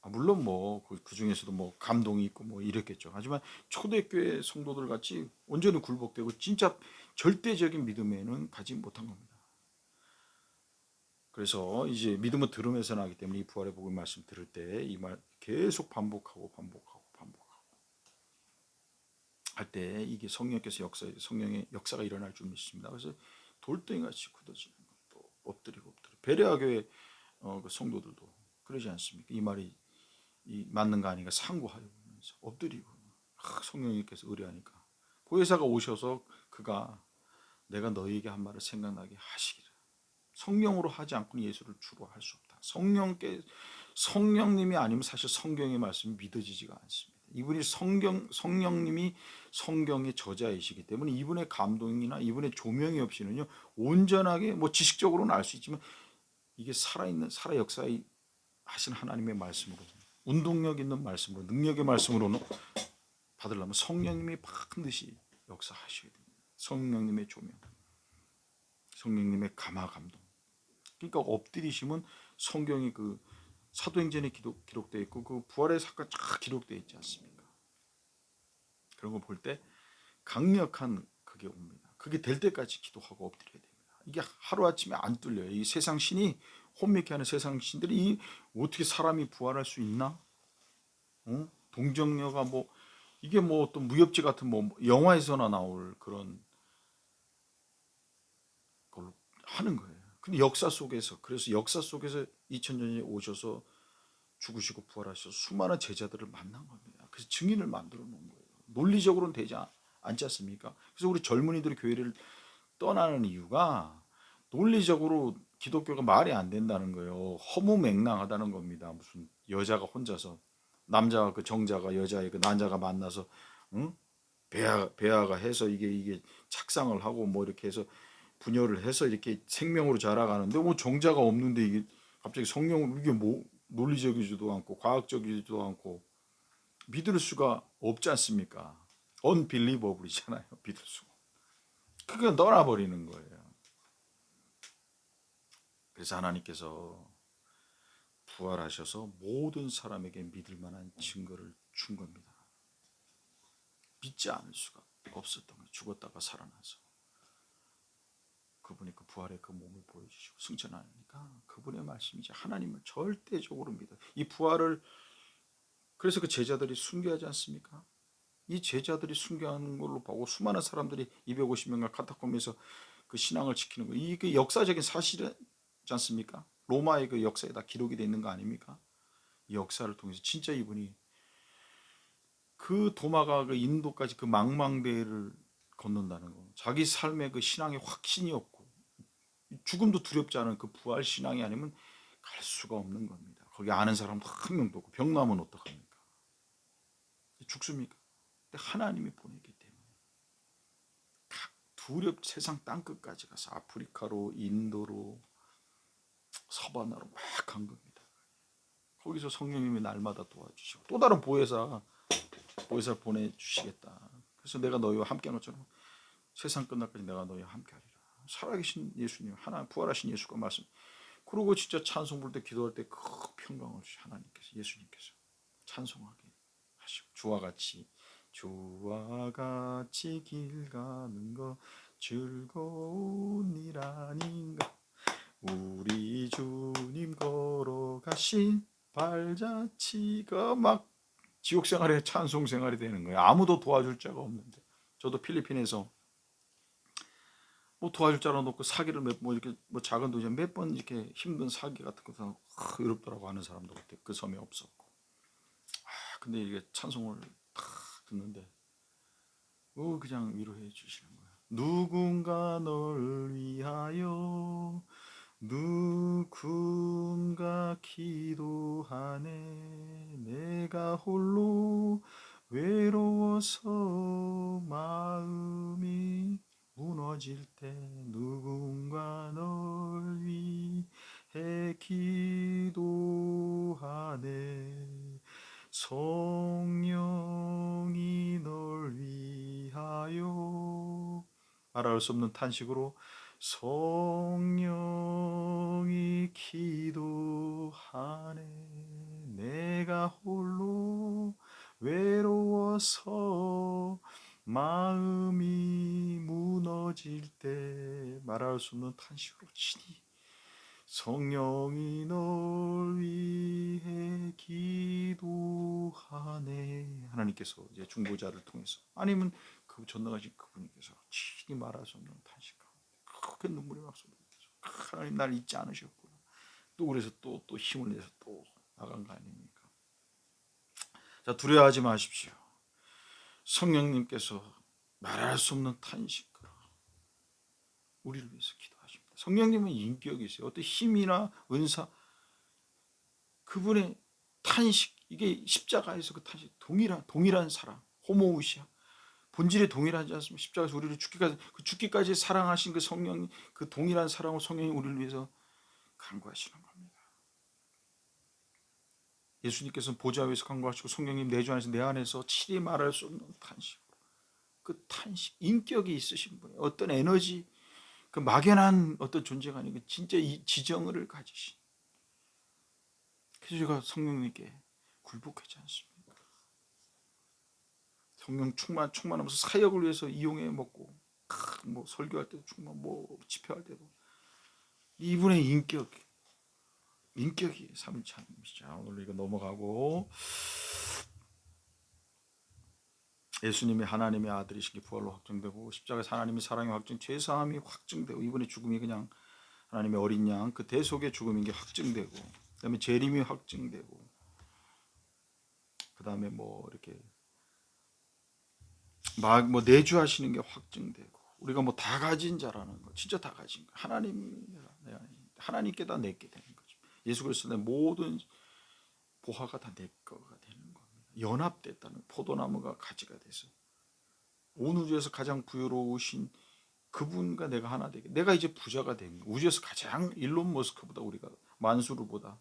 물론 뭐 그 중에서도 뭐 감동이 있고 뭐 이랬겠죠. 하지만 초대교회 성도들 같이 온전히 굴복되고 진짜 절대적인 믿음에는 가지 못한 겁니다. 그래서 이제 믿음은 들으면서 나기 때문에 이 부활의 복음 말씀 들을 때 이 말 계속 반복하고 할 때 이게 성령께서 성령의 역사가 일어날 줄 믿습니다. 그래서 돌덩이같이 굳어지는 것도 엎드리고 베레아 교회 그 성도들도 그러지 않습니까? 이 말이 맞는가 아닌가 상고하면서 엎드리고 성령님께서 의뢰하니까 보혜사가 오셔서 그가 내가 너희에게 한 말을 생각나게 하시기를 성령으로 하지 않고는 예수를 주로 할 수 없다. 성령님이 아니면 사실 성경의 말씀이 믿어지지가 않습니다. 이분이 성령님이 성경의 저자이시기 때문에 이분의 감동이나 이분의 조명이 없이는요 온전하게 뭐 지식적으로는 알 수 있지만 이게 살아있는 살아 역사에 하신 하나님의 말씀으로 운동력 있는 말씀으로 능력의 말씀으로는 받으려면 성령님이 반드시 역사하셔야 됩니다. 성령님의 조명, 성령님의 감화 감동. 그러니까 엎드리시면 성경이 그 사도행전에 기록되어 있고 그 부활의 사건 쫙 기록되어 있지 않습니까? 그런 거 볼 때 강력한 그게 옵니다. 그게 될 때까지 기도하고 엎드려야 됩니다. 이게 하루아침에 안 뚫려요. 이 세상 신이 혼미케 하는 세상 신들이 어떻게 사람이 부활할 수 있나? 동정녀가 뭐 이게 뭐 어떤 무협지 같은 뭐 영화에서나 나올 그런 걸로 하는 거예요. 근데 역사 속에서 그래서 역사 속에서 2000년에 오셔서 죽으시고 부활하셔서 수많은 제자들을 만난 겁니다. 그래서 증인을 만들어 놓은 거예요. 논리적으로는 되지 않지 않습니까? 그래서 우리 젊은이들이 교회를 떠나는 이유가 논리적으로 기독교가 말이 안 된다는 거예요. 허무맹랑하다는 겁니다. 무슨 여자가 혼자서 남자가 그 정자가 여자의 그 난자가 만나서 응? 배아가 해서 이게 착상을 하고 뭐 이렇게 해서 분열을 해서 이렇게 생명으로 자라가는데 뭐 정자가 없는데 이게 갑자기 성령으로 이게 뭐 논리적이지도 않고 과학적이지도 않고 믿을 수가 없지 않습니까? unbelievable이잖아요. 믿을 수가. 그게 떠나버리는 거예요. 그래서 하나님께서 부활하셔서 모든 사람에게 믿을 만한 증거를 준 겁니다. 믿지 않을 수가 없었던 거예요. 죽었다가 살아나서 그분이 그 부활의 그 몸을 보여주시고 승천하니까 그분의 말씀이지 하나님을 절대적으로 믿어요. 이 부활을 그래서 그 제자들이 순교하지 않습니까? 이 제자들이 순교하는 걸로 보고 수많은 사람들이 250명과 카타콤에서 그 신앙을 지키는 거 이게 역사적인 사실이지 않습니까? 로마의 그 역사에 다 기록이 돼 있는 거 아닙니까? 이 역사를 통해서 진짜 이분이 그 도마가 그 인도까지 그 망망대해를 건넌다는 거 자기 삶의 그 신앙의 확신이 없고 죽음도 두렵지 않은 그 부활 신앙이 아니면 갈 수가 없는 겁니다. 거기 아는 사람도 한 명도 없고 병 나면 어떡합니까? 죽습니까? 근데 하나님이 보내기 때문에 세상 땅끝까지 가서 아프리카로 인도로 서바나로 막 간 겁니다. 거기서 성령님이 날마다 도와주시고 또 다른 보혜사를 보내주시겠다. 그래서 내가 너희와 함께한 것처럼 세상 끝날까지 내가 너희와 함께하리라. 살아계신 예수님 하나님 부활하신 예수가 말씀. 그리고 진짜 찬송 부를 때 기도할 때 그 평강을 하나님께서 예수님께서 찬송하게 하시고 주와 같이 길 가는 거 즐거운 일 아닌가 우리 주님 걸어가신 발자취가 막 지옥 생활에 찬송 생활이 되는 거예요. 아무도 도와줄 자가 없는데 저도 필리핀에서 뭐 도와줄 자로 놓고 사기를 뭐 이렇게 뭐 작은 도시에 몇 번 이렇게 힘든 사기 같은 것도 어렵더라고 하는 사람도 그때 그 섬에 없었고 근데 이게 찬송을 탁 듣는데 그냥 위로해 주시는 거야. 누군가 널 위하여 누군가 기도하네 내가 홀로 외로워서 마음이 무너질 때 누군가 널 위해 기도하네 성령이 널 위하여 말할 수 없는 탄식으로 성령이 기도하네 내가 홀로 외로워서 마음이 무너질 때 말할 수 없는 탄식으로 치니 성령이 널 위해 기도하네 하나님께서 이제 중보자를 통해서 아니면 그 전능하신 그분께서 친히 말할 수 없는 탄식하고 그렇게 눈물이 막 쏟아져서 하나님 날 잊지 않으셨구나 또 그래서 또 힘을 내서 또 나간 거 아닙니까? 자 두려워하지 마십시오. 성령님께서 말할 수 없는 탄식으로 우리를 위해서 기도하십니다. 성령님은 인격이 있어요. 어떤 힘이나 은사 그분의 탄식 이게 십자가에서 그 탄식 동일한 사랑 호모우시아 본질이 동일하지 않습니까? 십자가에서 우리를 죽기까지 사랑하신 그 성령 그 동일한 사랑으로 성령이 우리를 위해서 간구하시는 겁니다. 예수님께서는 보좌 위에서 간구하시고 성령님 내 주 안에서 내 안에서 칠이 말할 수 없는 탄식으로 그 탄식 인격이 있으신 분이에요. 어떤 에너지 그 막연한 어떤 존재가 아니고 진짜 이 지정을 가지신 그래서 제가 성령님께 굴복하지 않습니다. 성령 충만하면서 사역을 위해서 이용해 먹고 뭐 설교할 때도 충만 뭐 집회할 때도 이분의 인격이 삼위치 하나님이시죠. 오늘 이거 넘어가고 예수님이 하나님의 아들이신 게 부활로 확정되고 십자가에서 하나님의 사랑이 확정 죄사함이 확정되고 이분의 죽음이 그냥 하나님의 어린 양 그 대속의 죽음인 게 확정되고 그다음에 재림이 확정되고 그다음에 뭐 이렇게 막 뭐 내주하시는 게 확정되고 우리가 뭐 다 가진 자라는 거 진짜 다 가진 거 하나님께 다 내게 되는 거죠. 예수 그리스도의 모든 보화가 다 내 거가 되는 겁니다. 연합됐다는 포도나무가 가지가 돼서 온 우주에서 가장 부유로우신 그분과 내가 하나 되게 내가 이제 부자가 된 거. 우주에서 가장 일론 머스크보다 우리가 만수르보다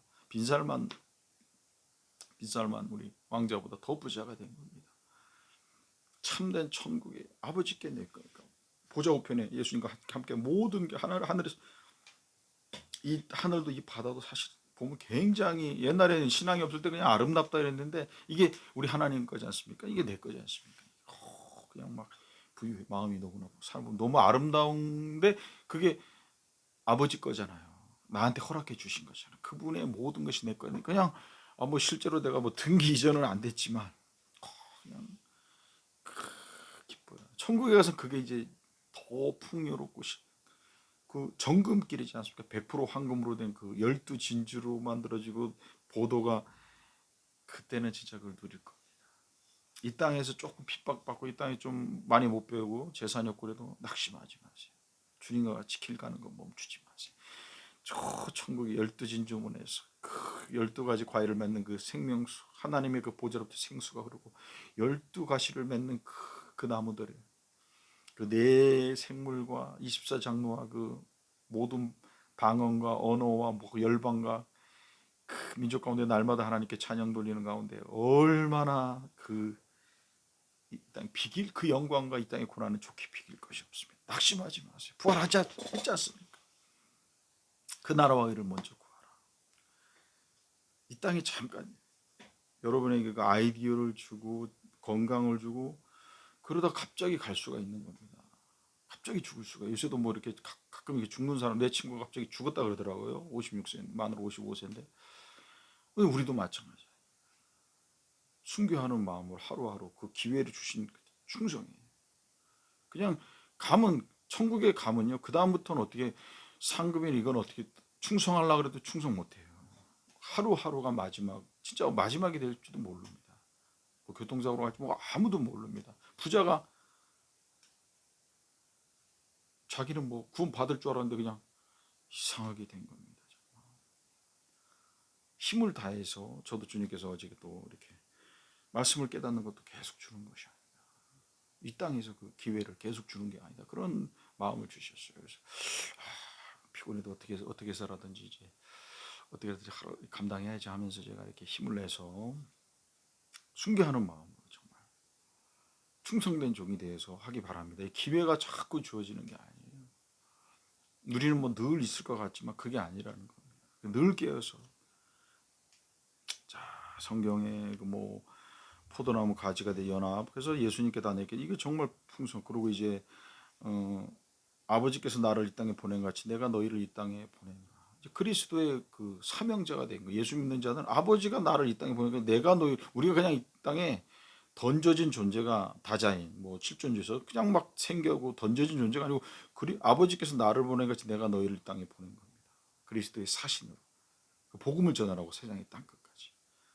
빗살만 우리 왕자보다 더 부자가 된 겁니다. 참된 천국에 아버지께 낼 거니까. 보좌 우편에 예수님과 함께 모든 게 하늘에서, 이 하늘도 이 바다도 사실 보면 굉장히, 옛날에는 신앙이 없을 때 그냥 아름답다 이랬는데 이게 우리 하나님 거지 않습니까? 이게 내 거지 않습니까? 그냥 막 부유해, 마음이 너무나 삶은 너무 아름다운데 그게 아버지 거잖아요. 나한테 허락해 주신 거잖아요. 그분의 모든 것이 내 거니까 그냥 뭐 실제로 내가 뭐 등기 이전은 안 됐지만 그냥 기뻐요. 천국에 가서 그게 이제 더 풍요롭고 그 정금길이지 않습니까? 100% 황금으로 된 그 12진주로 만들어지고 보도가, 그때는 진짜 그걸 누릴 겁니다. 이 땅에서 조금 핍박받고 이 땅에 좀 많이 못 배우고 재산이 없고 그래도 낙심하지 마세요. 주님과 같이 길 가는 거 멈추지 마세요. 저 천국의 12진주문에서 그 12가지 과일을 맺는 그 생명수, 하나님의 그 보좌로부터 생수가 흐르고 12가시를 맺는 그 나무들에 그 네 생물과 24장로와 그 모든 방언과 언어와 뭐 열방과 그 민족 가운데 날마다 하나님께 찬양 돌리는 가운데 얼마나 그 이 땅 비길 그 영광과 이 땅의 고난은 좋게 비길 것이 없습니다. 낙심하지 마세요. 부활하지 했지 않습니까? 그 나라와 의를 먼저 구하라. 이 땅에 잠깐 여러분에게 그 아이디어를 주고 건강을 주고 그러다 갑자기 갈 수가 있는 겁니다. 갑자기 죽을 수가. 요새도 뭐 이렇게 가끔 이렇게 죽는 사람, 내 친구가 갑자기 죽었다 그러더라고요. 56세, 만으로 55세인데. 우리도 마찬가지야. 순교하는 마음을 하루하루 그 기회를 주신 충성이에요. 그냥 가면, 천국에 가면요, 그 다음부터는 어떻게 상급인 이건 어떻게 충성하려고 그래도 충성 못해요. 하루하루가 마지막, 진짜 마지막이 될지도 모릅니다. 뭐 교통사고로 갈지 뭐 아무도 모릅니다. 부자가 자기는 뭐 구원 받을 줄 알았는데 그냥 이상하게 된 겁니다. 힘을 다해서, 저도 주님께서 어제 또 이렇게 말씀을 깨닫는 것도 계속 주는 것이 아니다. 이 땅에서 그 기회를 계속 주는 게 아니다. 그런 마음을 주셨어요. 그래서 피곤해도 어떻게 해서라든지 이제 어떻게든지 감당해야지 하면서 제가 이렇게 힘을 내서 순교하는 마음으로 정말 충성된 종이 되어서 하기 바랍니다. 기회가 자꾸 주어지는 게 아니에요. 우리는 뭐 늘 있을 것 같지만 그게 아니라는 겁니다. 늘 깨어서, 자, 성경에 뭐 포도나무 가지가 돼 연합, 그래서 예수님께 다 내게 이게 정말 풍성. 그리고 이제 아버지께서 나를 이 땅에 보낸 같이 내가 너희를 이 땅에 보낸다. 그리스도의 그 사명자가 된 거. 예수 믿는 자는 아버지가 나를 이 땅에 보내니까 내가 너희, 우리가 그냥 이 땅에 던져진 존재가 다자인 뭐 칠존지에서 그냥 막 생겨고 던져진 존재가 아니고 아버지께서 나를 보낸 같이 내가 너희를 이 땅에 보낸 겁니다. 그리스도의 사신으로 그 복음을 전하라고 세상의 땅 끝까지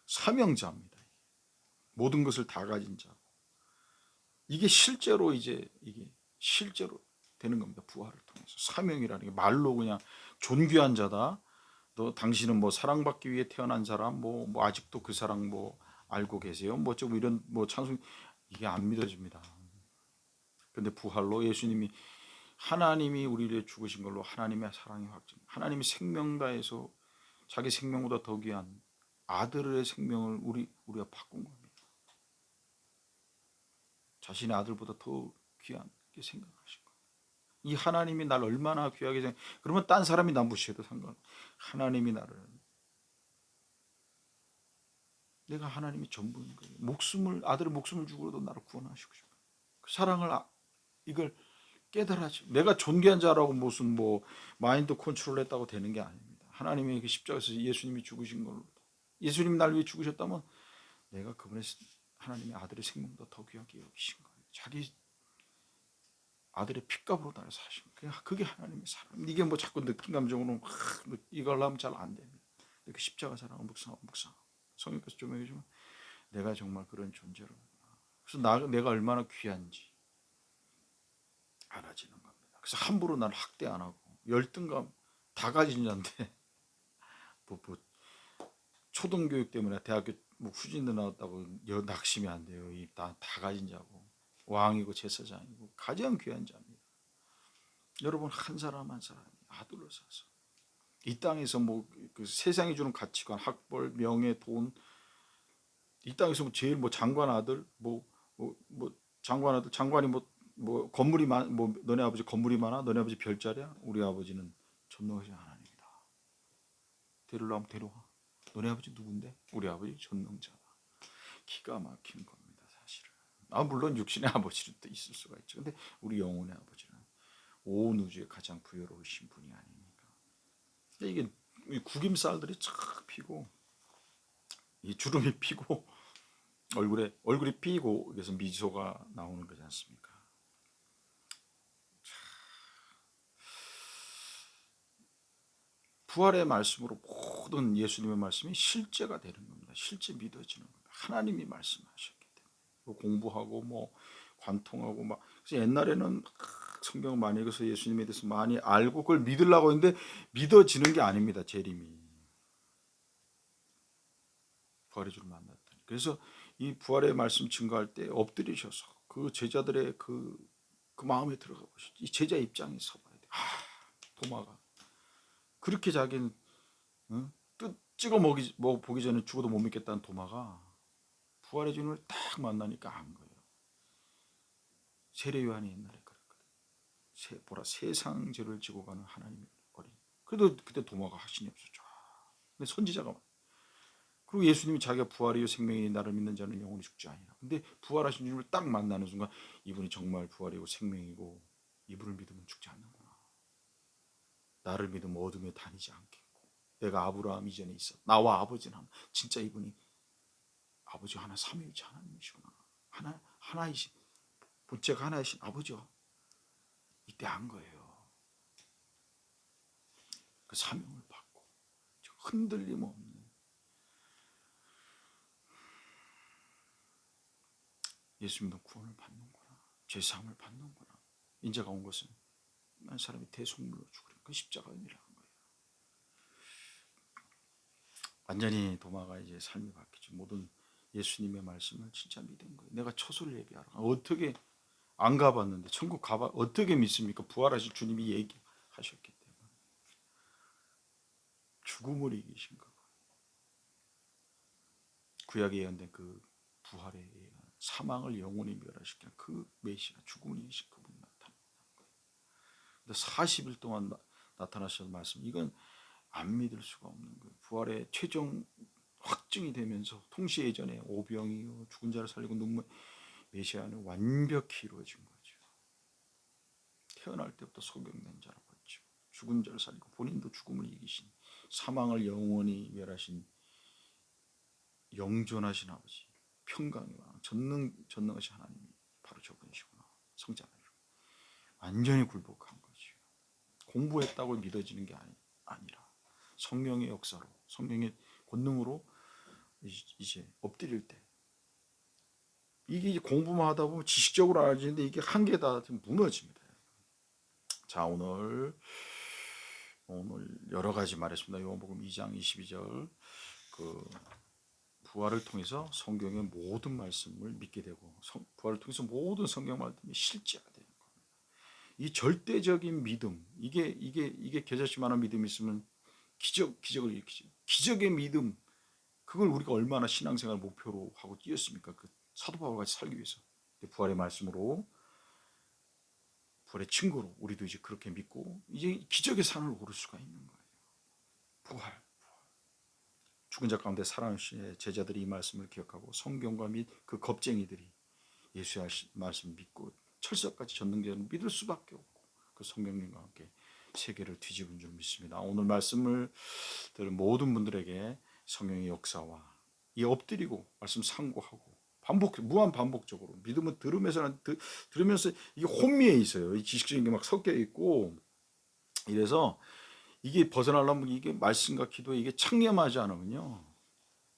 사명자입니다. 모든 것을 다 가진 자고 이게 실제로 이제 이게 실제로 되는 겁니다. 부활을 통해서 사명이라는 게 말로 그냥 존귀한 자다. 너 당신은 뭐 사랑받기 위해 태어난 사람 뭐 아직도 그 사랑 뭐 알고 계세요? 뭐 좀 이런 뭐 찬송 이게 안 믿어집니다. 근데 부활로 예수님이 하나님이 우리를 죽으신 걸로 하나님의 사랑이 확증. 하나님이 생명 다해서 자기 생명보다 더 귀한 아들의 생명을 우리가 바꾼 겁니다. 자신의 아들보다 더 귀하게 생각하신 거예요. 이 하나님이 날 얼마나 귀하게 생각. 그러면 딴 사람이 남 무시해도 상관. 하나님이 나를, 내가 하나님이 전부인 거예요. 아들의 목숨을 주고도 나를 구원하시고 싶어요. 그 사랑을 이걸 깨달아지. 내가 존귀한 자라고 무슨 뭐 마인드 컨트롤했다고 되는 게 아닙니다. 하나님의 그 십자가에서 예수님이 죽으신 걸로, 예수님 날 위해 죽으셨다면 내가 그분의 하나님의 아들의 생명보다 더 귀하게 여기신 거예요. 자기 아들의 핏값으로 나를 사신 거예요. 그게 하나님의 사랑. 이게 뭐 자꾸 느낀 감정으로 이걸 하면 잘 안 됩니다. 그 십자가 사랑을 묵상하고 성령께서 좀 해주면 내가 정말 그런 존재로, 그래서 내가 얼마나 귀한지 알아지는 겁니다. 그래서 함부로 나를 학대 안 하고 열등감 다 가진 자인데 뭐 초등교육 때문에 대학교 뭐 후진도 나왔다고 낙심이 안 돼요. 다 가진 자고 왕이고 제사장이고 가장 귀한 자입니다. 여러분 한 사람 한 사람이 아들로 사서 이 땅에서 뭐 그 세상이 주는 가치관, 학벌, 명예, 돈 이 땅에서 뭐 제일 뭐 장관 아들 뭐 장관 아들 장관이 뭐 건물이 뭐 너네 아버지 건물이 많아? 너네 아버지 별자리야? 우리 아버지는 전능하신 하나님이다. 데리려면 데려와. 너네 아버지 누군데? 우리 아버지 전능자다. 기가 막힌 겁니다, 사실은. 물론 육신의 아버지는 또 있을 수가 있죠. 근데 우리 영혼의 아버지는 온 우주의 가장 부여로우신 분이 아닙니까? 이게 구김살들이 쫙 피고 이 주름이 피고 얼굴이 피고 그래서 미소가 나오는 거지 않습니까? 부활의 말씀으로 모든 예수님의 말씀이 실제가 되는 겁니다. 실제 믿어지는 겁니다. 하나님이 말씀하셨기 때문에 공부하고 뭐 관통하고 막 그래서 옛날에는 성경을 많이 읽어서 예수님에 대해서 많이 알고 그걸 믿으려고 했는데 믿어지는 게 아닙니다. 재림이 부활의 주를 만났더니 그래서 이 부활의 말씀 증거할 때 엎드리셔서 그 제자들의 그 마음에 들어가 보시죠. 이 제자 입장에 서봐야 돼. 도마가 그렇게 자기는 뜻 찍어 보기 전에 죽어도 못 믿겠다는 도마가 부활의 주님을 딱 만나니까 안 거예요. 세례 요한이 옛날에 그랬거든. 세상 죄를 지고 가는 하나님의 어린. 그래도 그때 도마가 확신이 없었죠. 근데 선지자가 그리고 예수님이 자기가 부활이요 생명이 나를 믿는 자는 영원히 죽지 아니라. 근데 부활하신 주님을 딱 만나는 순간 이분이 정말 부활이고 생명이고 이분을 믿으면 죽지 않는구나. 나를 믿으면 어둠에 다니지 않겠고 내가 아브라함 이전에 있어 나와 아버지는 진짜 이분이 아버지 하나 삼위일체 하나님이시구나. 하나이신 본체가 하나이신 아버지요. 이때 안 거예요. 그 사명을 받고 흔들림 없는 예수 믿는 구원을 받는구나. 죄사함을 받는구나. 인자가 온 것은 한 사람이 대속물로 죽으려 그 십자가 의미라는 거예요. 완전히 도마가 이제 삶이 바뀌죠. 모든 예수님의 말씀을 진짜 믿은 거예요. 내가 처소를 예비하라. 어떻게 안 가봤는데 천국 가봐 어떻게 믿습니까? 부활하실 주님이 얘기하셨기 때문에 죽음을 이기신 거. 구약에 예언된 그 부활에 의한 사망을 영원히 멸하시키는 그 메시아 죽음을 이기신 그분이 나타나는 거예요. 근데 40일 동안 나타나신 말씀 이건 안 믿을 수가 없는 거예요. 부활의 최종 확증이 되면서 통시 예전에 오병이요 죽은 자를 살리고 눈물 메시아는 완벽히 이루어진 거죠. 태어날 때부터 소경된 자로 봤죠. 죽은 자를 살리고 본인도 죽음을 이기신 사망을 영원히 멸하신 영존하신 아버지 평강의 왕 전능하신 하나님이 바로 저분이시구나. 성자는 완전히 굴복한 거죠. 공부했다고 믿어지는 게 아니라 성령의 역사로 성령의 권능으로 이제 엎드릴 때 이게 공부만 하다 보면 지식적으로 알아지는데 이게 한계다 무너집니다. 자 오늘 여러 가지 말했습니다. 요한복음 2장 22절 그 부활을 통해서 성경의 모든 말씀을 믿게 되고 부활을 통해서 모든 성경 말씀이 실제가 되는 겁니다. 이 절대적인 믿음 이게 겨자씨만한 믿음이 있으면 기적을 일으키죠. 기적의 믿음 그걸 우리가 얼마나 신앙생활 목표로 하고 뛰었습니까? 그 사도 바울 같이 살기 위해서 부활의 말씀으로 부활의 증거로 우리도 이제 그렇게 믿고 이제 기적의 산을 오를 수가 있는 거예요. 부활. 죽은 자 가운데 살아나신 제자들이 이 말씀을 기억하고 성경과 및 그 겁쟁이들이 예수의 말씀 믿고 철석같이 전능자는 믿을 수밖에 없고 그 성령님과 함께 세계를 뒤집은 줄 믿습니다. 오늘 말씀을 들은 모든 분들에게 성령의 역사와 이 엎드리고 말씀 상고하고 무한 반복적으로 믿음은 들으면서 이게 혼미해 있어요. 이 지식적인 게 막 섞여 있고 이래서 이게 벗어나려면 이게 말씀과 기도에 이게 창념하지 않으면요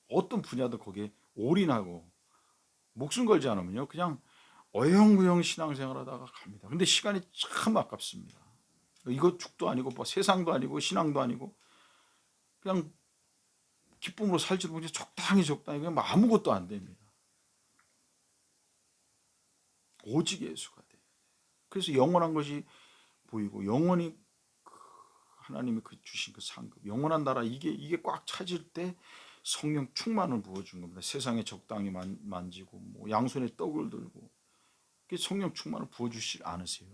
어떤 분야도 거기에 올인하고 목숨 걸지 않으면요 그냥 어영부영 신앙생활하다가 갑니다. 근데 시간이 참 아깝습니다. 이거 죽도 아니고 뭐 세상도 아니고 신앙도 아니고 그냥 기쁨으로 살지도 못해 적당히 그냥 아무것도 안 됩니다. 오직 예수가 돼. 그래서 영원한 것이 보이고 영원히 하나님이 주신 그 상급 영원한 나라 이게 꽉 차질 때 성령 충만을 부어준 겁니다. 세상에 적당히 만지고 뭐 양손에 떡을 들고 성령 충만을 부어주시지 않으세요?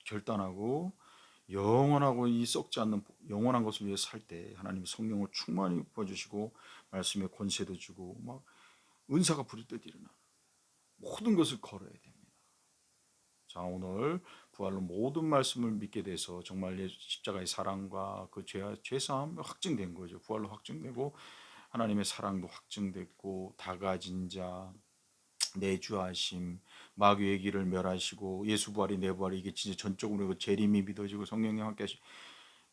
결단하고 영원하고 이 썩지 않는 영원한 것을 위해 살 때 하나님이 성령을 충만히 부어주시고 말씀에 권세도 주고 막 은사가 부르듯 일어나 모든 것을 걸어야 됩니다. 자, 오늘 부활로 모든 말씀을 믿게 돼서 정말 십자가의 사랑과 그 죄사함 확증된 거죠. 부활로 확증되고 하나님의 사랑도 확증됐고 다 가진 자, 내주하심, 마귀의 길을 멸하시고 예수 부활이 내 부활이 이게 진짜 전적으로 재림이 믿어지고 성령님 함께 하시.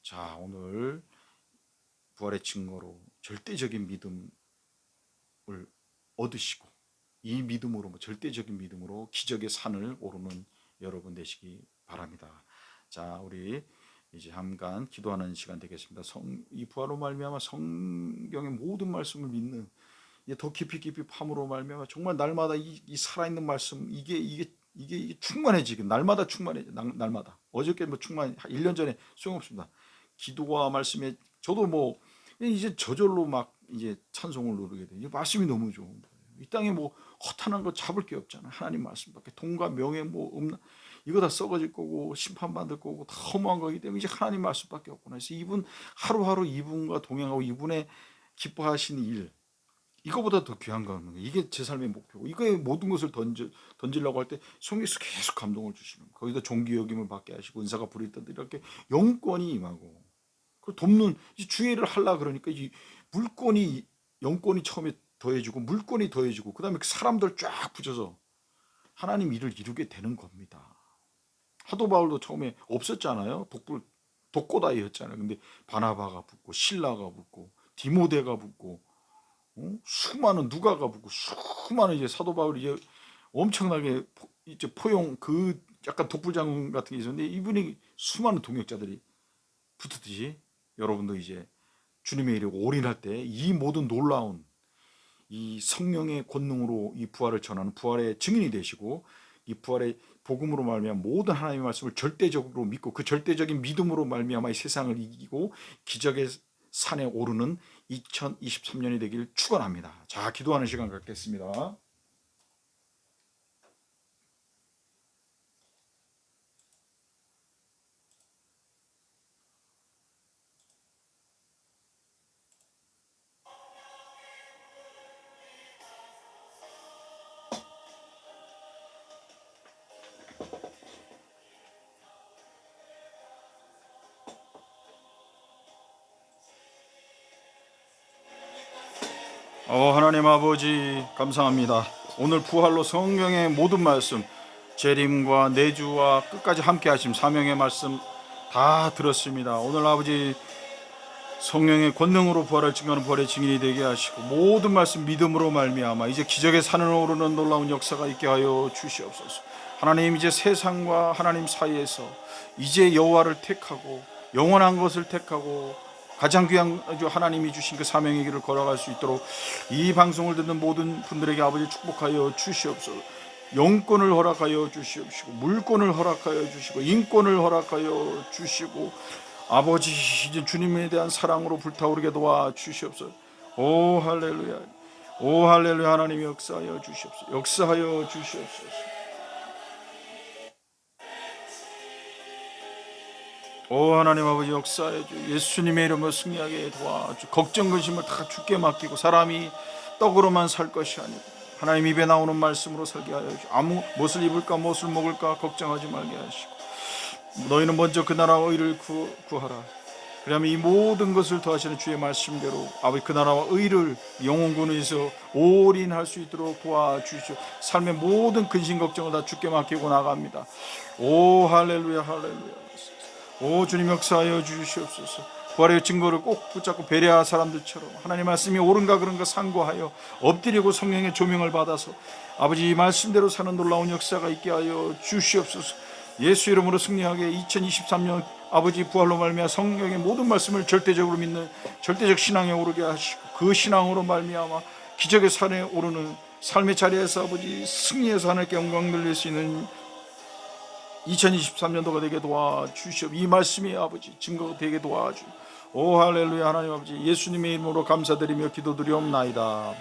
자, 오늘 부활의 증거로 절대적인 믿음을 얻으시고 이 믿음으로 절대적인 믿음으로 기적의 산을 오르는 여러분 되시기 바랍니다. 자, 우리 이제 잠깐 기도하는 시간 되겠습니다. 이 부활로 말미암아 성경의 모든 말씀을 믿는 더 깊이 파므로 말미암아 정말 날마다 이 살아있는 말씀 이게 충만해지게 날마다 충만해. 날마다 어저께 뭐 충만 1년 전에 소용없습니다. 기도와 말씀에 저도 뭐 이제 저절로 막 이제 찬송을 누르게 돼요. 말씀이 너무 좋은 거예요. 이 땅에 뭐 허탄한 거 잡을 게 없잖아. 하나님 말씀밖에. 돈과 명예 뭐 없나 이거 다 썩어질 거고 심판받을 거고 다 허무한 거기 때문에 이제 하나님 말씀밖에 없구나. 그래서 이분 하루하루 이분과 동행하고 이분의 기뻐하시는 일 이거보다 더 귀한 거 없는 거예요. 이게 제 삶의 목표고 이거에 모든 것을 던지려고 할 때 성령께서 계속 감동을 주시는 거예요. 거기다 종기 여김을 받게 하시고 은사가 부리듯 이렇게 영권이 임하고 그 돕는 주의를 하려 그러니까 이 물권이 영권이 처음에 더해지고 물권이 더해지고 그 다음에 사람들 쫙 붙여서 하나님 일을 이루게 되는 겁니다. 사도 바울도 처음에 없었잖아요. 독고다이였잖아요. 근데 바나바가 붙고 신라가 붙고 디모데가 붙고 수많은 누가가 붙고 수많은 이제 사도 바울이 이제 엄청나게 이제 포용 그 약간 독불장 같은 게 있었는데 이분이 수많은 동역자들이 붙었듯이 여러분도 이제 주님의 일에 올인할 때 이 모든 놀라운 이 성령의 권능으로 이 부활을 전하는 부활의 증인이 되시고 이 부활의 복음으로 말미암아 모든 하나님의 말씀을 절대적으로 믿고 그 절대적인 믿음으로 말미암아 이 세상을 이기고 기적의 산에 오르는 2023년이 되길 축원합니다. 자, 기도하는 시간 갖겠습니다. 하나님 아버지 감사합니다. 오늘 부활로 성경의 모든 말씀 재림과 내주와 끝까지 함께 하심 사명의 말씀 다 들었습니다. 오늘 아버지 성령의 권능으로 부활을 증거하는 부활의 증인이 되게 하시고 모든 말씀 믿음으로 말미암아 이제 기적의 산을 오르는 놀라운 역사가 있게 하여 주시옵소서. 하나님 이제 세상과 하나님 사이에서 이제 여호와를 택하고 영원한 것을 택하고 가장 귀한 하나님이 주신 그 사명의 길을 걸어갈 수 있도록 이 방송을 듣는 모든 분들에게 아버지 축복하여 주시옵소서. 영권을 허락하여 주시옵시고 물권을 허락하여 주시고 인권을 허락하여 주시고 아버지 이제 주님에 대한 사랑으로 불타오르게 도와 주시옵소서. 오 할렐루야, 오 할렐루야. 하나님이 역사하여 주시옵소서. 역사하여 주시옵소서. 오 하나님 아버지 역사해 주 예수님의 이름으로 승리하게 도와주. 걱정 근심을 다 주께 맡기고 사람이 떡으로만 살 것이 아니고 하나님 입에 나오는 말씀으로 살게 하여 주. 아무 무엇을 입을까 무엇을 먹을까 걱정하지 말게 하시고 너희는 먼저 그 나라와 의를 구하라. 그러면 이 모든 것을 더하시는 주의 말씀대로 아버지 그 나라와 의를 영혼군에서 올인할 수 있도록 도와주시오. 삶의 모든 근심 걱정을 다 주께 맡기고 나갑니다. 오 할렐루야 할렐루야. 오 주님 역사하여 주시옵소서. 부활의 증거를 꼭 붙잡고 배려할 사람들처럼 하나님 말씀이 옳은가 그런가 상고하여 엎드리고 성령의 조명을 받아서 아버지 이 말씀대로 사는 놀라운 역사가 있게 하여 주시옵소서. 예수 이름으로 승리하게 2023년 아버지 부활로 말미암아 성령의 모든 말씀을 절대적으로 믿는 절대적 신앙에 오르게 하시고 그 신앙으로 말미암아 기적의 산에 오르는 삶의 자리에서 아버지 승리해서 하나님께 영광 돌릴 수 있는 2023년도가 되게 도와주시옵. 이 말씀이 아버지 증거가 되게 도와주. 오 할렐루야. 하나님 아버지 예수님의 이름으로 감사드리며 기도드리옵나이다.